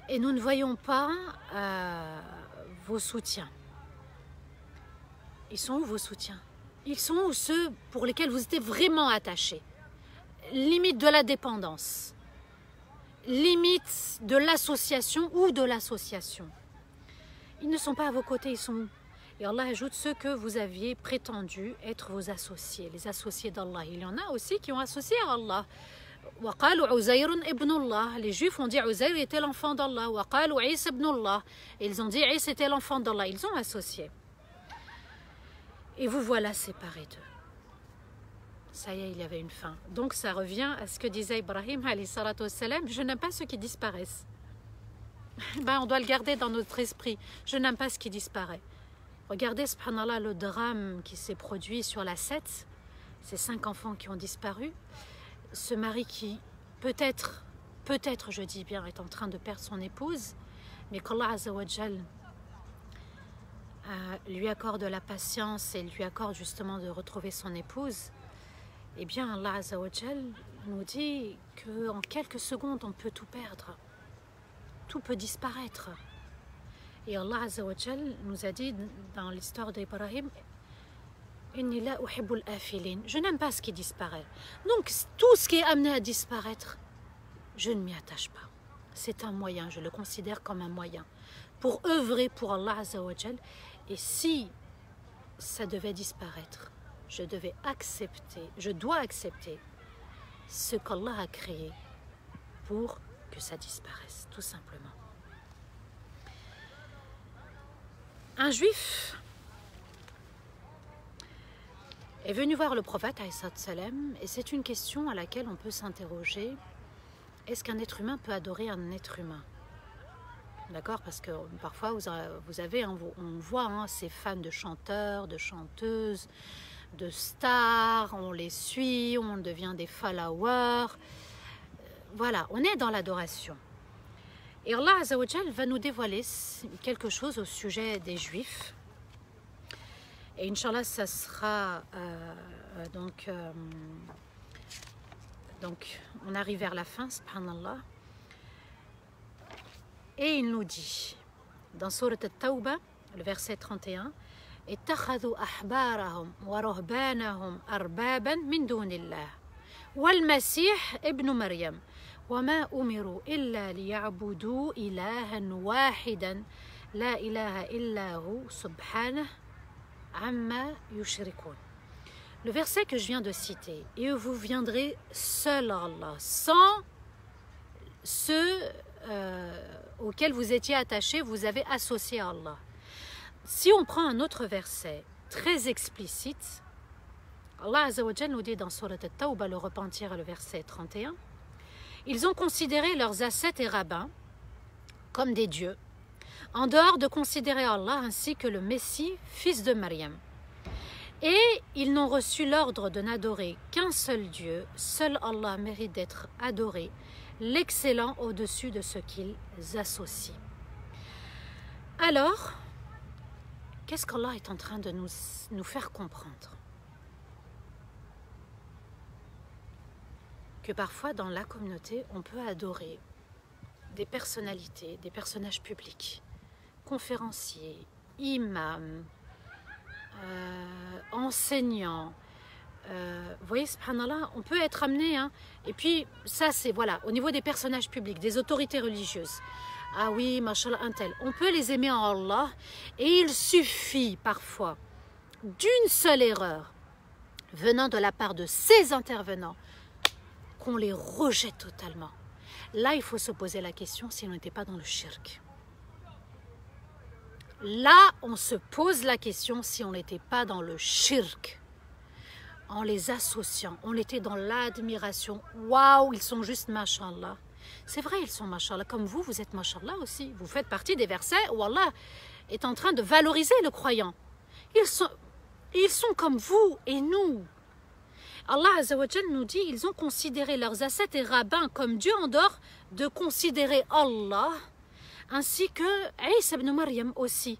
Et nous ne voyons pas vos soutiens. Ils sont où vos soutiens? Ils sont où ceux pour lesquels vous étiez vraiment attachés? Limite de la dépendance. Limite de l'association ou de l'association. Ils ne sont pas à vos côtés, ils sont où? Et Allah ajoute ceux que vous aviez prétendu être vos associés, les associés d'Allah. Il y en a aussi qui ont associé à Allah. Les Juifs ont dit Uzair était l'enfant d'Allah. Ils ont dit Isa était l'enfant d'Allah. Ils ont associé. Et vous voilà séparés d'eux. Ça y est, il y avait une fin. Donc ça revient à ce que disait Ibrahim, je n'aime pas ceux qui disparaissent. On doit le garder dans notre esprit. Je n'aime pas ce qui disparaît. Regardez, subhanallah, le drame qui s'est produit sur la 7, ces 5 enfants qui ont disparu. Ce mari qui, peut-être, je dis bien, est en train de perdre son épouse, mais qu'Allah Azza wa Jal lui accorde la patience et lui accorde justement de retrouver son épouse. Eh bien, Allah Azza wa Jal nous dit qu'en quelques secondes, on peut tout perdre. Tout peut disparaître. Et Allah Azza wa Jal nous a dit dans l'histoire d'Ibrahim, je n'aime pas ce qui disparaît. Donc tout ce qui est amené à disparaître, je ne m'y attache pas. C'est un moyen, je le considère comme un moyen pour œuvrer pour Allah Azza wa Jal. Et si ça devait disparaître, je dois accepter ce qu'Allah a créé pour que ça disparaisse, tout simplement. Un juif est venu voir le prophète et c'est une question à laquelle on peut s'interroger. Est-ce qu'un être humain peut adorer un être humain? D'accord? Parce que parfois vous avez, on voit ces fans de chanteurs, de chanteuses, de stars, on les suit, on devient des followers. Voilà, on est dans l'adoration. Et Allah Azza wa Jal va nous dévoiler quelque chose au sujet des Juifs. Et Inch'Allah, ça sera donc on arrive vers la fin, subhanallah. Et il nous dit, dans Sourate At-Tawbah, le verset 31, « Ittakhadhu ahbarahum wa ruhbanahum arbaban min dunillah, wal masih ibn Maryam, wa ma umiru illa liya'budu ilahan wahidan, la ilaha illa hu subhanah, amma yushrikun » Le verset que je viens de citer, « Et vous viendrez seul à Allah, sans ceux auxquels vous étiez attachés, vous avez associé à Allah. » Si on prend un autre verset très explicite, Allah Azza wa Jal nous dit dans Surat At-Tawbah, le repentir, le verset 31, « Ils ont considéré leurs ascètes et rabbins comme des dieux, en dehors de considérer Allah ainsi que le Messie, fils de Maryam. Et ils n'ont reçu l'ordre de n'adorer qu'un seul Dieu, seul Allah mérite d'être adoré, l'excellent au-dessus de ce qu'ils associent. » Alors, qu'est-ce qu'Allah est en train de nous faire comprendre? Que parfois dans la communauté, on peut adorer des personnalités, des personnages publics, conférenciers, imams, enseignants. Vous voyez, subhanallah, on peut être amené, hein. Et puis ça c'est, voilà, au niveau des personnages publics, des autorités religieuses. Ah oui, mashallah, un tel. On peut les aimer en Allah, et il suffit parfois d'une seule erreur venant de la part de ces intervenants qu'on les rejette totalement. Là, il faut se poser la question si on n'était pas dans le shirk. Là, on se pose la question si on n'était pas dans le shirk. En les associant, on était dans l'admiration. Waouh, ils sont juste mashallah. C'est vrai, ils sont mashallah. Comme vous, vous êtes mashallah aussi. Vous faites partie des versets où Allah est en train de valoriser le croyant. Ils sont comme vous et nous. Allah Azza wa Jal nous dit, ils ont considéré leurs ascètes et rabbins comme Dieu en dehors de considérer Allah, ainsi que Isa ibn Maryam aussi.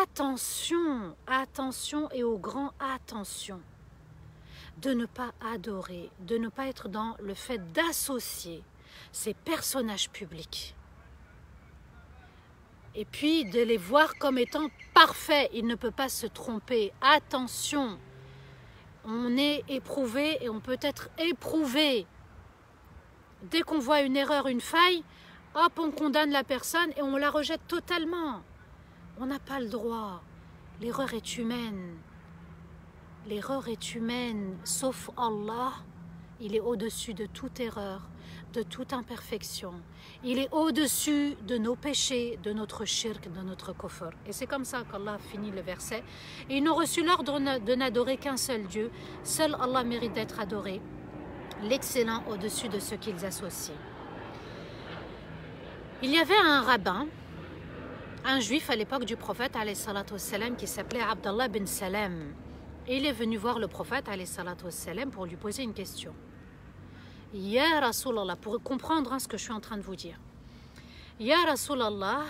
Attention, attention et au grand attention de ne pas adorer, de ne pas être dans le fait d'associer ces personnages publics. Et puis de les voir comme étant parfaits, il ne peut pas se tromper. Attention, on est éprouvé et on peut être éprouvé. Dès qu'on voit une erreur, une faille, hop, on condamne la personne et on la rejette totalement. On n'a pas le droit. L'erreur est humaine. L'erreur est humaine, sauf Allah. Il est au-dessus de toute erreur, de toute imperfection. Il est au-dessus de nos péchés, de notre shirk, de notre kufr. Et c'est comme ça qu'Allah finit le verset. Et ils n'ont reçu l'ordre de n'adorer qu'un seul Dieu. Seul Allah mérite d'être adoré. L'excellent au-dessus de ce qu'ils associent. Il y avait un rabbin, un juif à l'époque du prophète alayhi salatu wassalam, qui s'appelait Abdallah bin Salam. Et il est venu voir le prophète alayhi salatu wassalam pour lui poser une question. Ya Rasulallah, pour comprendre ce que je suis en train de vous dire. Ya Rasulallah,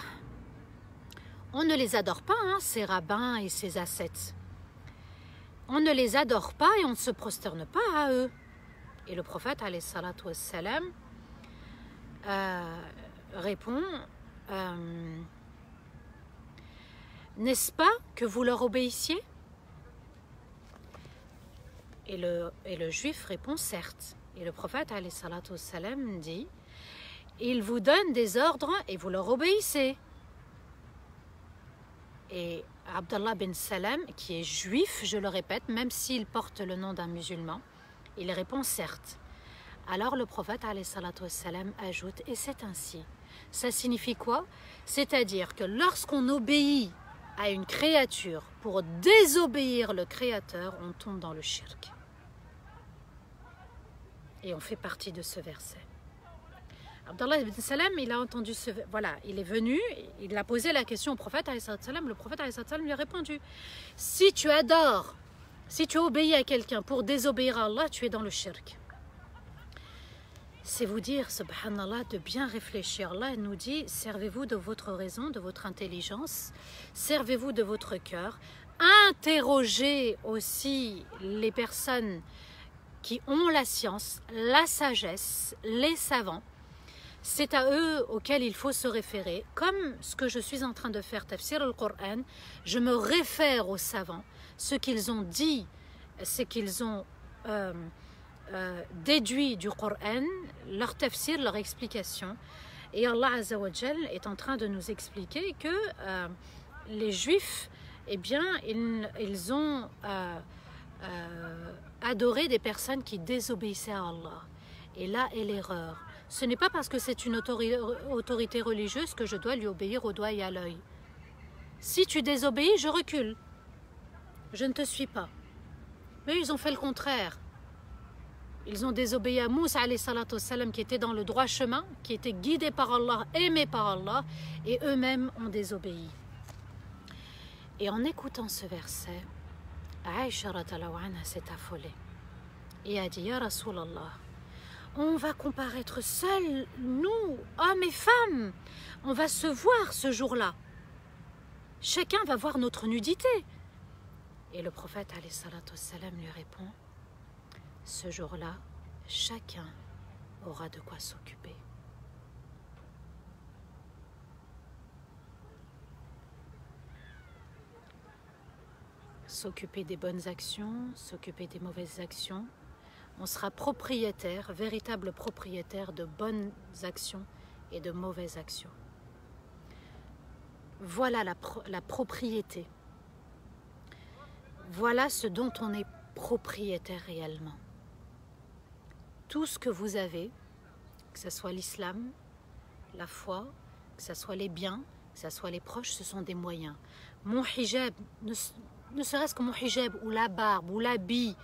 on ne les adore pas, hein, ces rabbins et ces ascètes. On ne les adore pas et on ne se prosterne pas à eux. Et le prophète alayhi salatu wassalam répond, n'est-ce pas que vous leur obéissiez? Et le juif répond, certes. Et le prophète alayhi salatu wassalam dit, ils vous donnent des ordres et vous leur obéissez. Et Abdallah bin Salam, qui est juif, je le répète, même s'il porte le nom d'un musulman, il répond certes. Alors le prophète alayhi salatu wassalam ajoute, et c'est ainsi. Ça signifie quoi? C'est-à-dire que lorsqu'on obéit à une créature pour désobéir le créateur, on tombe dans le shirk. Et on fait partie de ce verset. Abdallah ibn Salam, il a entendu ce... Voilà, il est venu, il a posé la question au prophète alayhi salatu wassalam, le prophète alayhi salatu wassalam lui a répondu, si tu adores, si tu obéis à quelqu'un pour désobéir à Allah, tu es dans le shirk. C'est vous dire, subhanallah, de bien réfléchir. Allah nous dit, servez-vous de votre raison, de votre intelligence, servez-vous de votre cœur, interrogez aussi les personnes qui ont la science, la sagesse, les savants. C'est à eux auxquels il faut se référer. Comme ce que je suis en train de faire, tafsir al-Qur'an, je me réfère aux savants, ce qu'ils ont dit, ce qu'ils ont déduit du Coran, leur tafsir, leur explication. Et Allah Azza wa Jal est en train de nous expliquer que les Juifs, eh bien, ils ont adoré des personnes qui désobéissaient à Allah. Et là est l'erreur. Ce n'est pas parce que c'est une autorité religieuse que je dois lui obéir au doigt et à l'œil. Si tu désobéis, je recule. Je ne te suis pas. Mais ils ont fait le contraire. Ils ont désobéi à Moussa alayhi salatu wassalam, qui était dans le droit chemin, qui était guidé par Allah, aimé par Allah, et eux-mêmes ont désobéi. Et en écoutant ce verset, Aïcha radhiyallahu anha s'est affolée et a dit, Ya Rasulallah, on va comparaître seuls, nous, hommes et femmes, on va se voir ce jour-là. Chacun va voir notre nudité. Et le prophète alayhi salatu wassalam lui répond, ce jour-là, chacun aura de quoi s'occuper. s'occuper des bonnes actions, s'occuper des mauvaises actions. On sera propriétaire, véritable propriétaire de bonnes actions et de mauvaises actions. Voilà la propriété. Voilà ce dont on est propriétaire réellement. Tout ce que vous avez, que ce soit l'islam, la foi, que ce soit les biens, que ce soit les proches, ce sont des moyens. Mon hijab, ne serait-ce que mon hijab ou la barbe ou l'habit,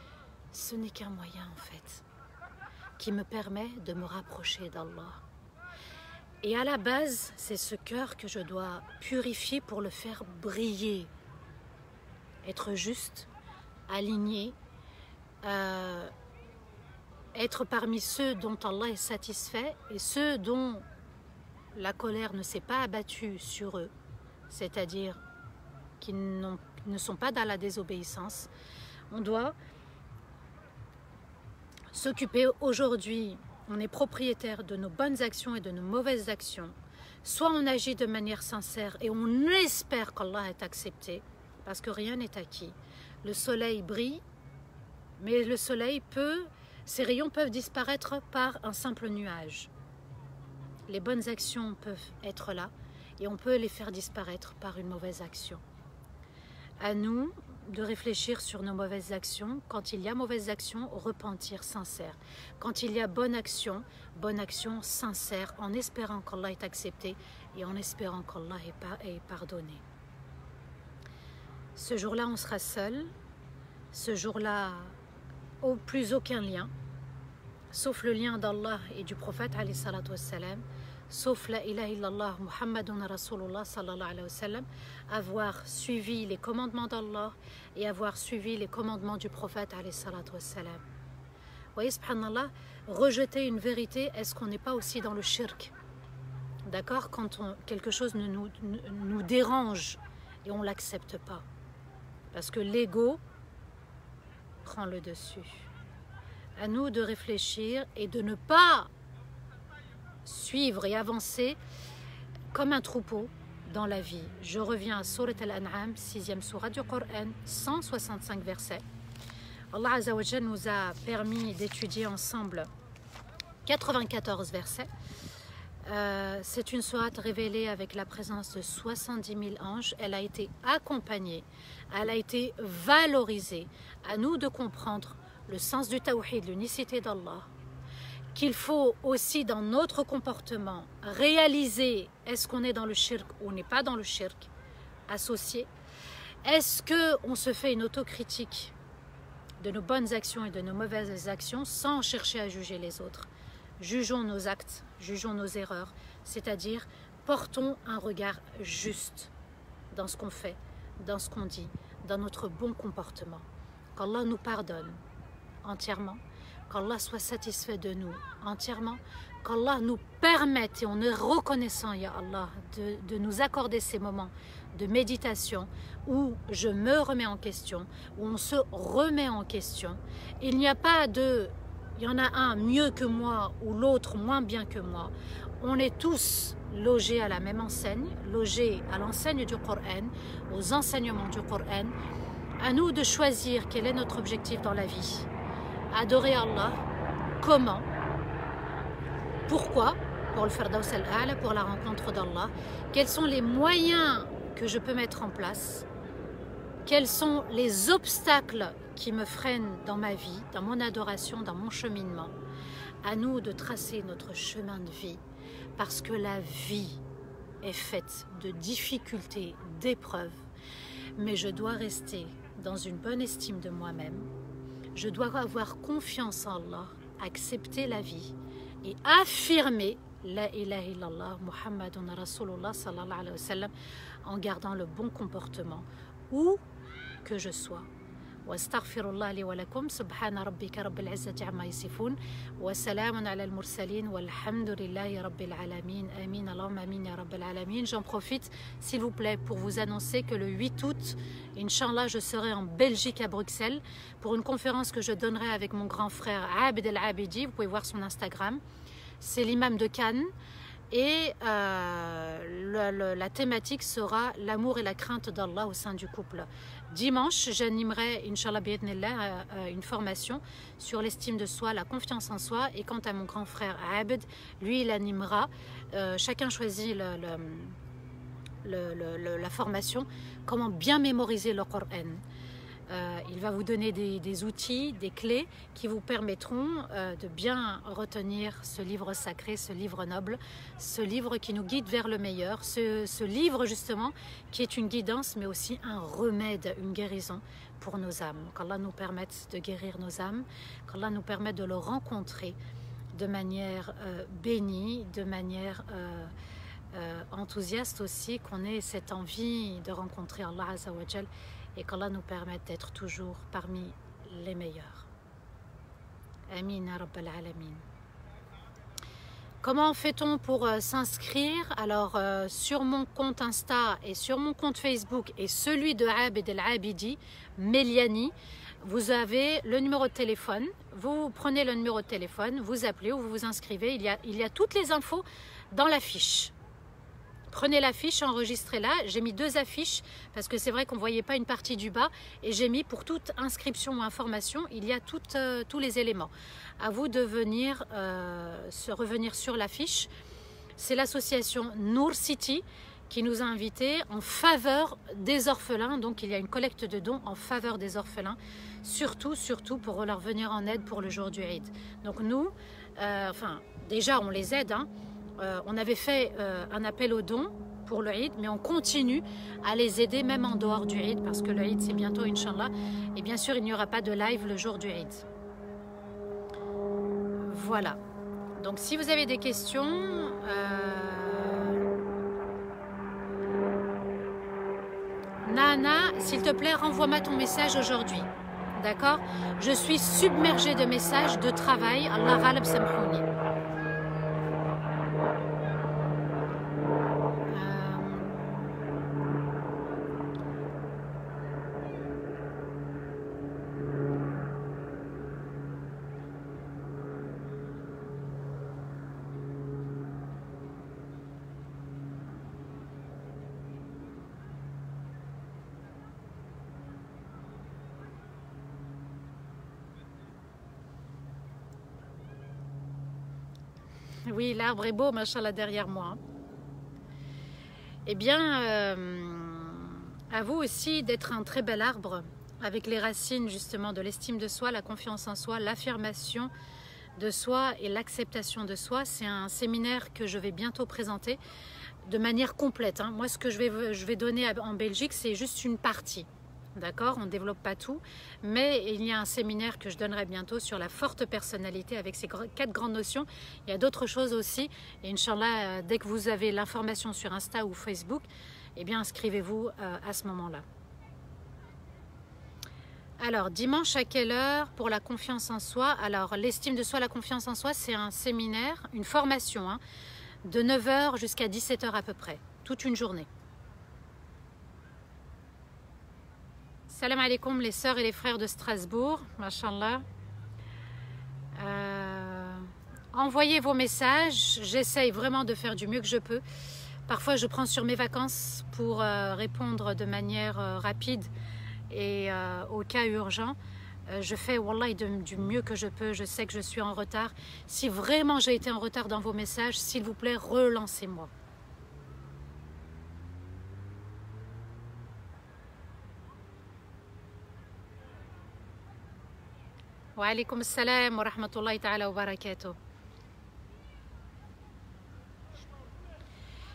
ce n'est qu'un moyen en fait, qui me permet de me rapprocher d'Allah. Et à la base, c'est ce cœur que je dois purifier pour le faire briller. Être juste, aligné, être parmi ceux dont Allah est satisfait et ceux dont la colère ne s'est pas abattue sur eux, c'est-à-dire qui ne sont pas dans la désobéissance. On doit s'occuper aujourd'hui, on est propriétaire de nos bonnes actions et de nos mauvaises actions. Soit on agit de manière sincère et on espère qu'Allah est accepté, parce que rien n'est acquis. Le soleil brille, mais le soleil ses rayons peuvent disparaître par un simple nuage. Les bonnes actions peuvent être là et on peut les faire disparaître par une mauvaise action. À nous de réfléchir sur nos mauvaises actions. Quand il y a mauvaise action, repentir sincère. Quand il y a bonne action sincère, en espérant qu'Allah est accepté et en espérant qu'Allah est pardonné. Ce jour-là, on sera seul. Ce jour-là, plus aucun lien, sauf le lien d'Allah et du prophète, alayhi salatu wassalam, sauf la ilaha illallah, Muhammadun Rasulullah, sallallahu alayhi wa sallam, avoir suivi les commandements d'Allah et avoir suivi les commandements du prophète, alayhi salatu wassalam. Vous voyez, subhanallah, rejeter une vérité, est-ce qu'on n'est pas aussi dans le shirk? D'accord? Quand quelque chose nous dérange et on ne l'accepte pas. Parce que l'ego prend le dessus. À nous de réfléchir et de ne pas suivre et avancer comme un troupeau dans la vie. Je reviens à Surat Al-An'am, 6e sourate du Coran, 165 versets. Allah Azza wa Jalla nous a permis d'étudier ensemble 94 versets. C'est une sourate révélée avec la présence de 70 000 anges. Elle a été accompagnée, elle a été valorisée. À nous de comprendre le sens du tawhid, l'unicité d'Allah, qu'il faut aussi dans notre comportement réaliser est-ce qu'on est dans le shirk ou on n'est pas dans le shirk, associé. Est-ce qu'on se fait une autocritique de nos bonnes actions et de nos mauvaises actions sans chercher à juger les autres. Jugeons nos actes, jugeons nos erreurs, c'est-à-dire portons un regard juste dans ce qu'on fait, dans ce qu'on dit, dans notre bon comportement. Qu'Allah nous pardonne entièrement, qu'Allah soit satisfait de nous entièrement, qu'Allah nous permette, et on est reconnaissant, Ya Allah, de nous accorder ces moments de méditation où je me remets en question, où on se remet en question. Il n'y a pas de... Il y en a un mieux que moi ou l'autre moins bien que moi. On est tous logés à la même enseigne, logés à l'enseigne du Coran, aux enseignements du Coran. À nous de choisir quel est notre objectif dans la vie. Adorer Allah. Comment? Pourquoi? Pour le Firdaus al-A'la, pour la rencontre d'Allah. Quels sont les moyens que je peux mettre en place? Quels sont les obstacles qui me freinent dans ma vie, dans mon adoration, dans mon cheminement? À nous de tracer notre chemin de vie, parce que la vie est faite de difficultés, d'épreuves, mais je dois rester dans une bonne estime de moi-même. Je dois avoir confiance en Allah, accepter la vie et affirmer La ilaha illallah, Muhammadun Rasulullah sallallahu alayhi wa sallam, en gardant le bon comportement, où que je sois. واستغفر الله لي ولكم سبحان ربك رب العزة عما يصفون وسلام على المرسلين والحمد لله رب العالمين آمين اللهم آمين يا رب العالمين. J'en profite s'il vous plaît pour vous annoncer que le 8 août, Inch'Allah, je serai en Belgique à Bruxelles pour une conférence que je donnerai avec mon grand frère Abd El-Abidi. Vous pouvez voir son Instagram. C'est l'imam de Cannes. Et la thématique sera l'amour et la crainte d'Allah au sein du couple. Dimanche, j'animerai, Inch'Allah bi'idhnillah, une formation sur l'estime de soi, la confiance en soi. Et quant à mon grand frère Abed, lui, il animera. Chacun choisit la formation, comment bien mémoriser le Coran. Il va vous donner des outils, des clés qui vous permettront de bien retenir ce livre sacré, ce livre noble, ce livre qui nous guide vers le meilleur, ce livre justement qui est une guidance mais aussi un remède, une guérison pour nos âmes. Qu'Allah nous permette de guérir nos âmes, qu'Allah nous permette de le rencontrer de manière bénie, de manière enthousiaste aussi, qu'on ait cette envie de rencontrer Allah Azza wa Jal, et qu'Allah nous permette d'être toujours parmi les meilleurs. Amin ya Rabbal Alamin. Comment fait-on pour s'inscrire? Alors sur mon compte Insta et sur mon compte Facebook et celui de Abed El Abidi, Meliani, vous avez le numéro de téléphone. Vous prenez le numéro de téléphone, vous appelez ou vous vous inscrivez. Il y a toutes les infos dans la fiche. Prenez l'affiche, enregistrez-la. J'ai mis 2 affiches parce que c'est vrai qu'on ne voyait pas une partie du bas. Et j'ai mis pour toute inscription ou information, il y a tous les éléments. À vous de venir revenir sur l'affiche. C'est l'association Nour City qui nous a invités en faveur des orphelins. Donc il y a une collecte de dons en faveur des orphelins. Surtout pour leur venir en aide pour le jour du Eid. Donc nous, déjà on les aide, hein. On avait fait un appel aux dons pour le Eid, mais on continue à les aider même en dehors du Eid, parce que le Eid c'est bientôt, Inch'Allah, et bien sûr il n'y aura pas de live le jour du Eid. Voilà, donc si vous avez des questions, Nana, s'il te plaît, renvoie-moi ton message aujourd'hui, d'accord? Je suis submergée de messages de travail, Allah ghalib samhouni. Oui, l'arbre est beau, machallah, derrière moi. Eh bien, à vous aussi d'être un très bel arbre, avec les racines justement de l'estime de soi, la confiance en soi, l'affirmation de soi et l'acceptation de soi. C'est un séminaire que je vais bientôt présenter de manière complète, hein. Moi, ce que je vais donner en Belgique, c'est juste une partie. D'accord, on ne développe pas tout, mais il y a un séminaire que je donnerai bientôt sur la forte personnalité avec ces 4 grandes notions. Il y a d'autres choses aussi, et Inch'Allah, dès que vous avez l'information sur Insta ou Facebook, eh bien inscrivez-vous à ce moment-là. Alors, dimanche à quelle heure pour la confiance en soi? Alors, l'estime de soi, la confiance en soi, c'est un séminaire, une formation, hein, de 9 h jusqu'à 17 h à peu près, toute une journée. Salam alaikum les sœurs et les frères de Strasbourg, mashallah. Envoyez vos messages, j'essaye vraiment de faire du mieux que je peux. Parfois je prends sur mes vacances pour répondre de manière rapide et au cas urgent. Je fais wallah du mieux que je peux, je sais que je suis en retard. Si vraiment j'ai été en retard dans vos messages, s'il vous plaît, relancez-moi. Wa alaykoum salam wa rahmatullahi ta'ala wa barakatuh.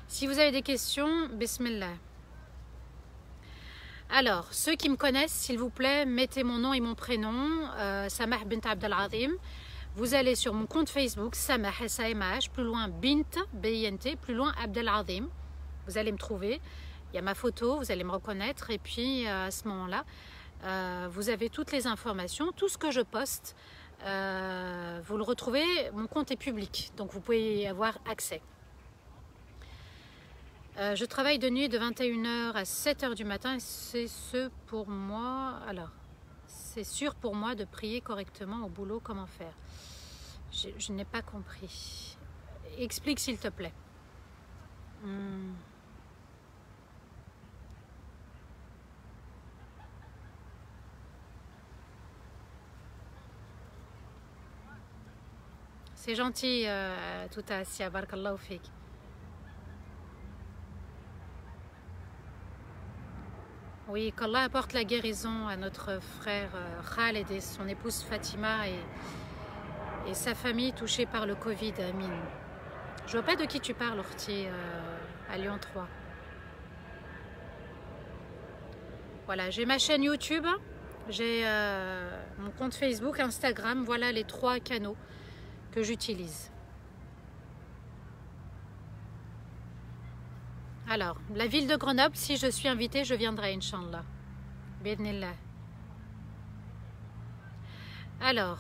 Si vous avez des questions, bismillah. Alors, ceux qui me connaissent, s'il vous plaît, mettez mon nom et mon prénom, Samah bint Abdel Azim. Vous allez sur mon compte Facebook, Samah, S-A-M-A-H, plus loin Bint, B-I-N-T, plus loin Abdel Azim. Vous allez me trouver, il y a ma photo, vous allez me reconnaître, et puis à ce moment-là, vous avez toutes les informations, tout ce que je poste, vous le retrouvez, mon compte est public, donc vous pouvez y avoir accès. Je travaille de nuit de 21 h à 7 h du matin, et c'est pour moi, alors, c'est sûr pour moi de prier correctement au boulot, comment faire? Je n'ai pas compris. Explique s'il te plaît. C'est gentil, tout Assia, barakallahu fik. Oui, qu'Allah apporte la guérison à notre frère Khaled et son épouse Fatima et sa famille touchée par le Covid, Amin. Je vois pas de qui tu parles, Orti, à Lyon 3. Voilà, j'ai ma chaîne YouTube, j'ai mon compte Facebook, Instagram, voilà les 3 canaux que j'utilise. Alors, la ville de Grenoble, si je suis invitée, je viendrai, Inch'Allah. Bi'idhnillah. Alors,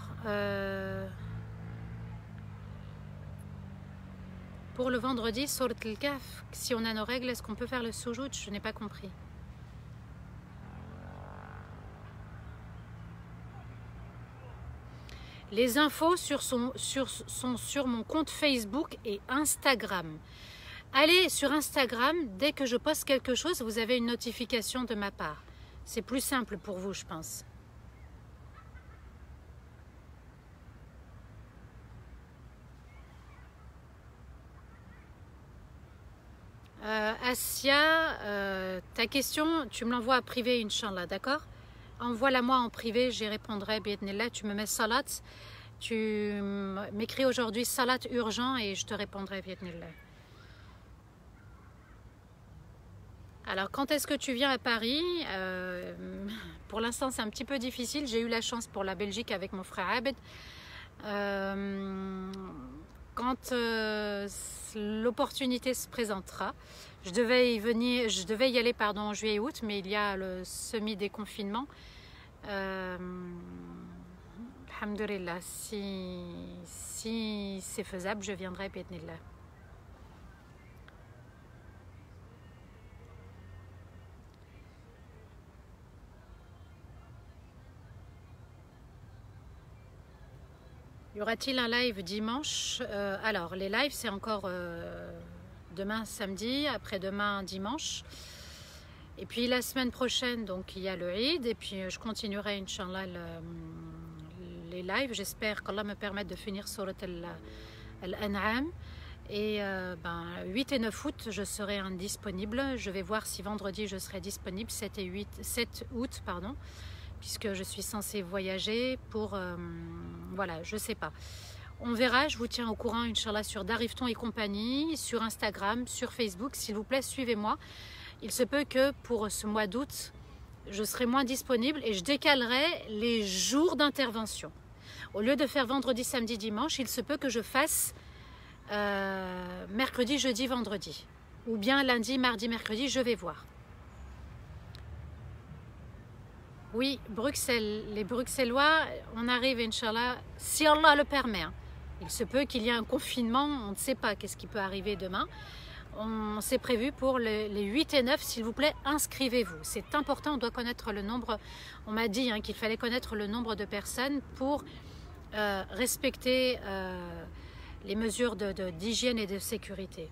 pour le vendredi, Surat al-Kahf, si on a nos règles, est-ce qu'on peut faire le soujoud? Je n'ai pas compris. Les infos sont sur mon compte Facebook et Instagram. Allez sur Instagram, dès que je poste quelque chose, vous avez une notification de ma part. C'est plus simple pour vous, je pense. Assia, ta question, tu me l'envoies à privé, Inch'Allah, d'accord? Envoie-la moi en privé, j'y répondrai, bi'idhnillah. Tu me mets salat, tu m'écris aujourd'hui salat urgent et je te répondrai, bi'idhnillah. Alors, quand est-ce que tu viens à Paris? Pour l'instant, c'est un petit peu difficile. J'ai eu la chance pour la Belgique avec mon frère Abed. Quand l'opportunité se présentera, je devais y aller en juillet et août, mais il y a le semi-déconfinement. Alhamdulillah, si c'est faisable, je viendrai, bi'idhnillah. Y aura-t-il un live dimanche? Alors, les lives, c'est encore demain samedi, après-demain dimanche. Et puis la semaine prochaine, donc il y a le Eid. Et puis je continuerai, Inch'Allah, les lives. J'espère qu'Allah me permette de finir Surat Al-An'am. Et 8 et 9 août, je serai indisponible. Je vais voir si vendredi je serai disponible, 7 août, pardon. Puisque je suis censée voyager pour... voilà, je sais pas. On verra, je vous tiens au courant, Inch'Allah, sur Darifton et compagnie, sur Instagram, sur Facebook. S'il vous plaît, suivez-moi. Il se peut que pour ce mois d'août, je serai moins disponible et je décalerai les jours d'intervention. Au lieu de faire vendredi, samedi, dimanche, il se peut que je fasse mercredi, jeudi, vendredi. Ou bien lundi, mardi, mercredi, je vais voir. Oui, Bruxelles, les Bruxellois, on arrive, Inch'Allah, si Allah le permet. Hein. Il se peut qu'il y ait un confinement, on ne sait pas qu'est-ce qui peut arriver demain. On s'est prévu pour les 8 et 9, s'il vous plaît, inscrivez-vous. C'est important, on doit connaître le nombre, on m'a dit qu'il fallait connaître le nombre de personnes pour respecter les mesures d'hygiène et de sécurité.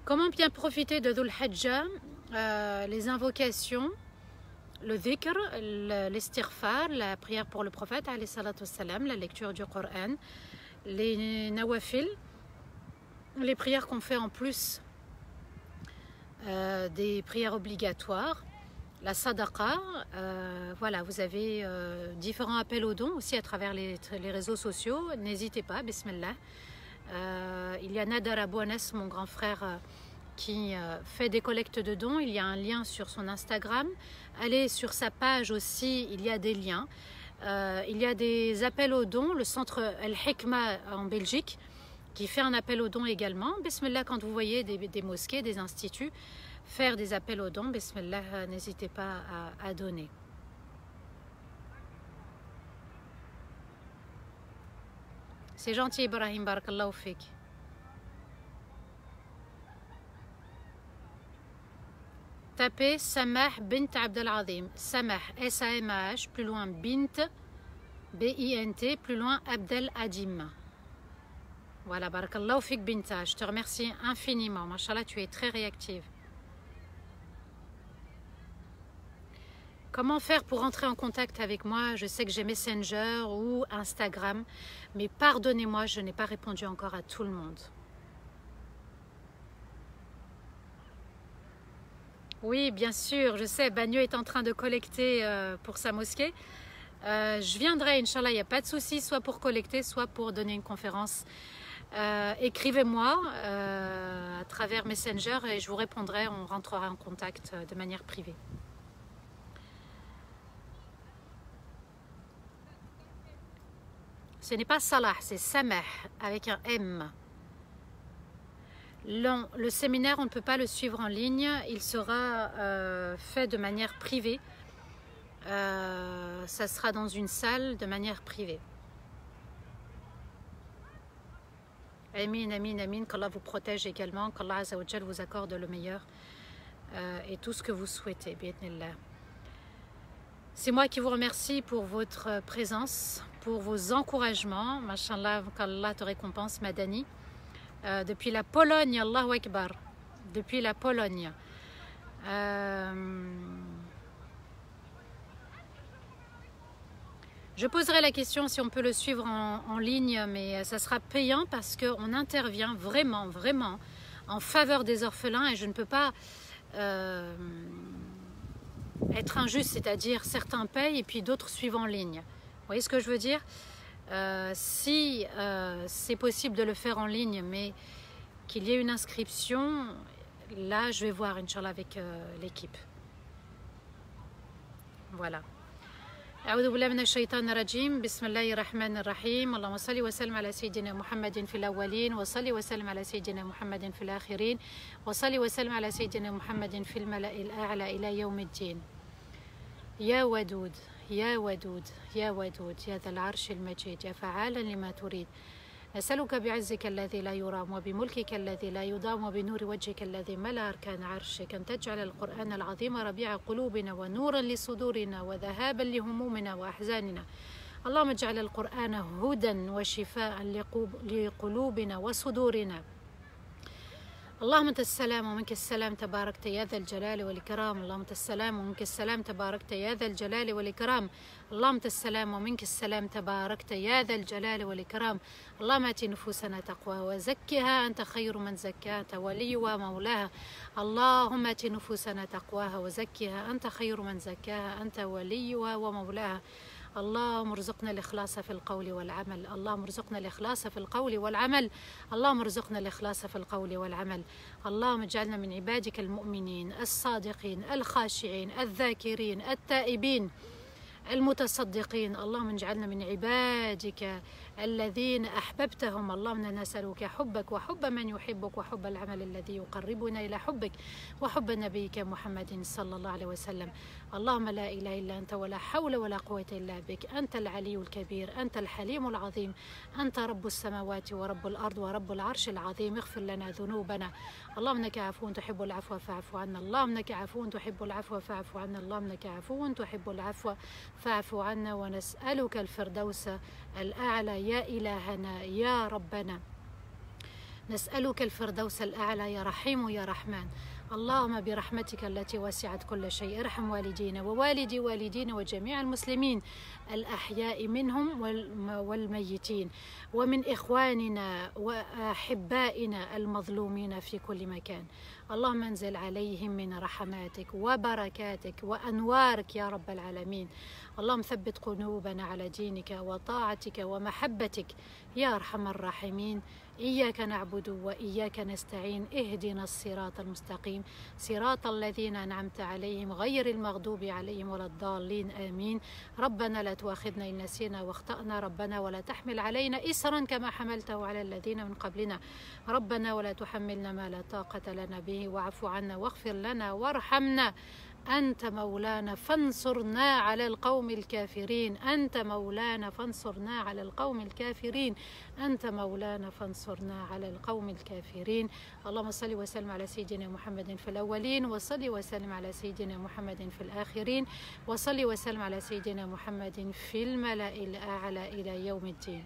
Comment bien profiter de Dhul Hajjah? Les invocations, le dhikr, l'istighfar, la prière pour le prophète, alayhi salatu wassalam, la lecture du Coran, les nawafil, les prières qu'on fait en plus des prières obligatoires, la sadaqa, voilà, vous avez différents appels aux dons aussi à travers les réseaux sociaux, n'hésitez pas, bismillah. Il y a Nadar Abou Anas, mon grand frère, qui fait des collectes de dons. Il y a un lien sur son Instagram. Allez sur sa page aussi, il y a des liens. Il y a des appels aux dons. Le centre El Hikma en Belgique qui fait un appel aux dons également. Bismillah, quand vous voyez des mosquées, des instituts faire des appels aux dons, bismillah, n'hésitez pas à donner. C'est gentil, Ibrahim, barakallahu fik. Tapez Samah bint Abdel Azim. Samah, S-A-M-A-H, plus loin, bint, B-I-N-T, plus loin, Abdel Adim. Voilà, barakallahu fik Binta, je te remercie infiniment. Machallah, tu es très réactive. Comment faire pour entrer en contact avec moi? Je sais que j'ai Messenger ou Instagram, mais pardonnez-moi, je n'ai pas répondu encore à tout le monde. Oui, bien sûr, je sais, Bagneux est en train de collecter pour sa mosquée. Je viendrai, Inch'Allah, il n'y a pas de souci, soit pour collecter, soit pour donner une conférence. Écrivez-moi à travers Messenger et je vous répondrai, on rentrera en contact de manière privée. Ce n'est pas Salah, c'est Samah avec un M. Le séminaire, on ne peut pas le suivre en ligne, il sera fait de manière privée. Ça sera dans une salle de manière privée. Amin, amin, amin, qu'Allah vous protège également, qu'Allah Azza wa Jal vous accorde le meilleur et tout ce que vous souhaitez, bi'idhnillah. C'est moi qui vous remercie pour votre présence, pour vos encouragements. Mashallah, qu'Allah te récompense, Madani. Depuis la Pologne, Allahu Akbar. Depuis la Pologne. Je poserai la question si on peut le suivre en ligne, mais ça sera payant parce qu'on intervient vraiment, vraiment en faveur des orphelins et je ne peux pas être injuste, c'est-à-dire certains payent et puis d'autres suivent en ligne. Vous voyez ce que je veux dire? Si c'est possible de le faire en ligne, mais qu'il y ait une inscription, là je vais voir, Inch'Allah, avec l'équipe. Voilà. أعوذ بالله من الشيطان الرجيم بسم الله الرحمن الرحيم اللهم صل وسلم على سيدنا محمد في الأولين وصل وسلم على سيدنا محمد في الآخرين وصل وسلم على سيدنا محمد في الملأ الأعلى إلى يوم الدين يا ودود يا ودود يا ودود يا ذا العرش المجيد يا فعالا لما تريد أسألك بعزك الذي لا يرام وبملكك الذي لا يضام وبنور وجهك الذي ملأ أركان عرشك أن تجعل القرآن العظيم ربيع قلوبنا ونورا لصدورنا وذهابا لهمومنا وأحزاننا اللهم اجعل القرآن هدى وشفاء لقلوبنا وصدورنا اللهم انت السلام ومنك السلام تباركت يا ذا الجلال والإكرام اللهم انت السلام ومنك السلام تباركت يا ذا الجلال والإكرام اللهم انت السلام ومنك السلام تباركت يا ذا الجلال والإكرام اللهم آت نفوسنا تقواها وزكها أنت خير من زكاها أنت وليها ومولاها اللهم آت نفوسنا تقواها وزكها أنت خير من زكاها أنت وليها ومولاها اللهم ارزقنا الإخلاص في القول والعمل اللهم ارزقنا الإخلاص في القول والعمل اللهم ارزقنا الإخلاص في القول والعمل اللهم اجعلنا من عبادك المؤمنين الصادقين الخاشعين الذاكرين التائبين المتصدقين اللهم اجعلنا من عبادك الذين أحببتهم اللهم نسألك حبك وحب من يحبك وحب العمل الذي يقربنا إلى حبك وحب نبيك محمد صلى الله عليه وسلم اللهم لا إله إلا أنت ولا حول ولا قوة إلا بك أنت العلي الكبير أنت الحليم العظيم أنت رب السماوات ورب الأرض ورب العرش العظيم اغفر لنا ذنوبنا اللهم إنك عفو تحب العفو فاعف عنا اللهم إنك عفو تحب العفو فاعف عنا اللهم إنك عفو تحب العفو فاعف عنا ونسألك الفردوس الأعلى يا إلهنا يا ربنا نسألك الفردوس الأعلى يا رحيم يا رحمن اللهم برحمتك التي وسعت كل شيء ارحم والدينا ووالدي والدينا وجميع المسلمين الأحياء منهم والميتين ومن إخواننا وأحبائنا المظلومين في كل مكان اللهم انزل عليهم من رحماتك وبركاتك وأنوارك يا رب العالمين اللهم ثبت قلوبنا على دينك وطاعتك ومحبتك يا أرحم الراحمين إياك نعبد وإياك نستعين اهدنا الصراط المستقيم صراط الذين أنعمت عليهم غير المغضوب عليهم ولا الضالين آمين ربنا لا تؤاخذنا إن نسينا واخطأنا ربنا ولا تحمل علينا إصرا كما حملته على الذين من قبلنا ربنا ولا تحملنا ما لا طاقة لنا به واعف عنا واغفر لنا وارحمنا أنت مولانا فانصرنا على القوم الكافرين أنت مولانا فانصرنا على القوم الكافرين أنت مولانا فانصرنا على القوم الكافرين اللهم صل وسلم على سيدنا محمد في الأولين وصل وسلم على سيدنا محمد في الآخرين وصل وسلم على سيدنا محمد في الملأ الأعلى إلى يوم الدين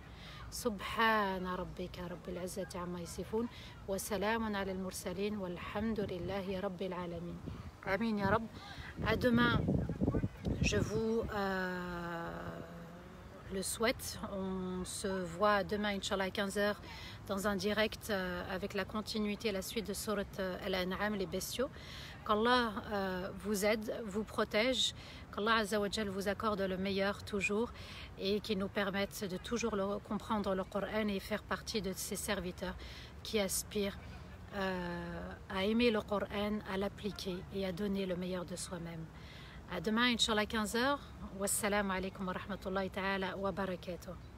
سبحان ربك رب العزة عما يصفون وسلام على المرسلين والحمد لله رب العالمين. Amin ya Rab. À demain, je vous le souhaite. On se voit demain, Inch'Allah, à 15h dans un direct avec la continuité, la suite de Surat Al-An'am, les bestiaux. Qu'Allah vous aide, vous protège, qu'Allah Azza wa Jal vous accorde le meilleur toujours et qu'il nous permette de toujours comprendre le Coran et faire partie de ces serviteurs qui aspirent à aimer le Coran, à l'appliquer et à donner le meilleur de soi-même. À demain, Inch'Allah, 15h. Wassalamu alaikum wa rahmatullahi ta'ala wa barakatuh.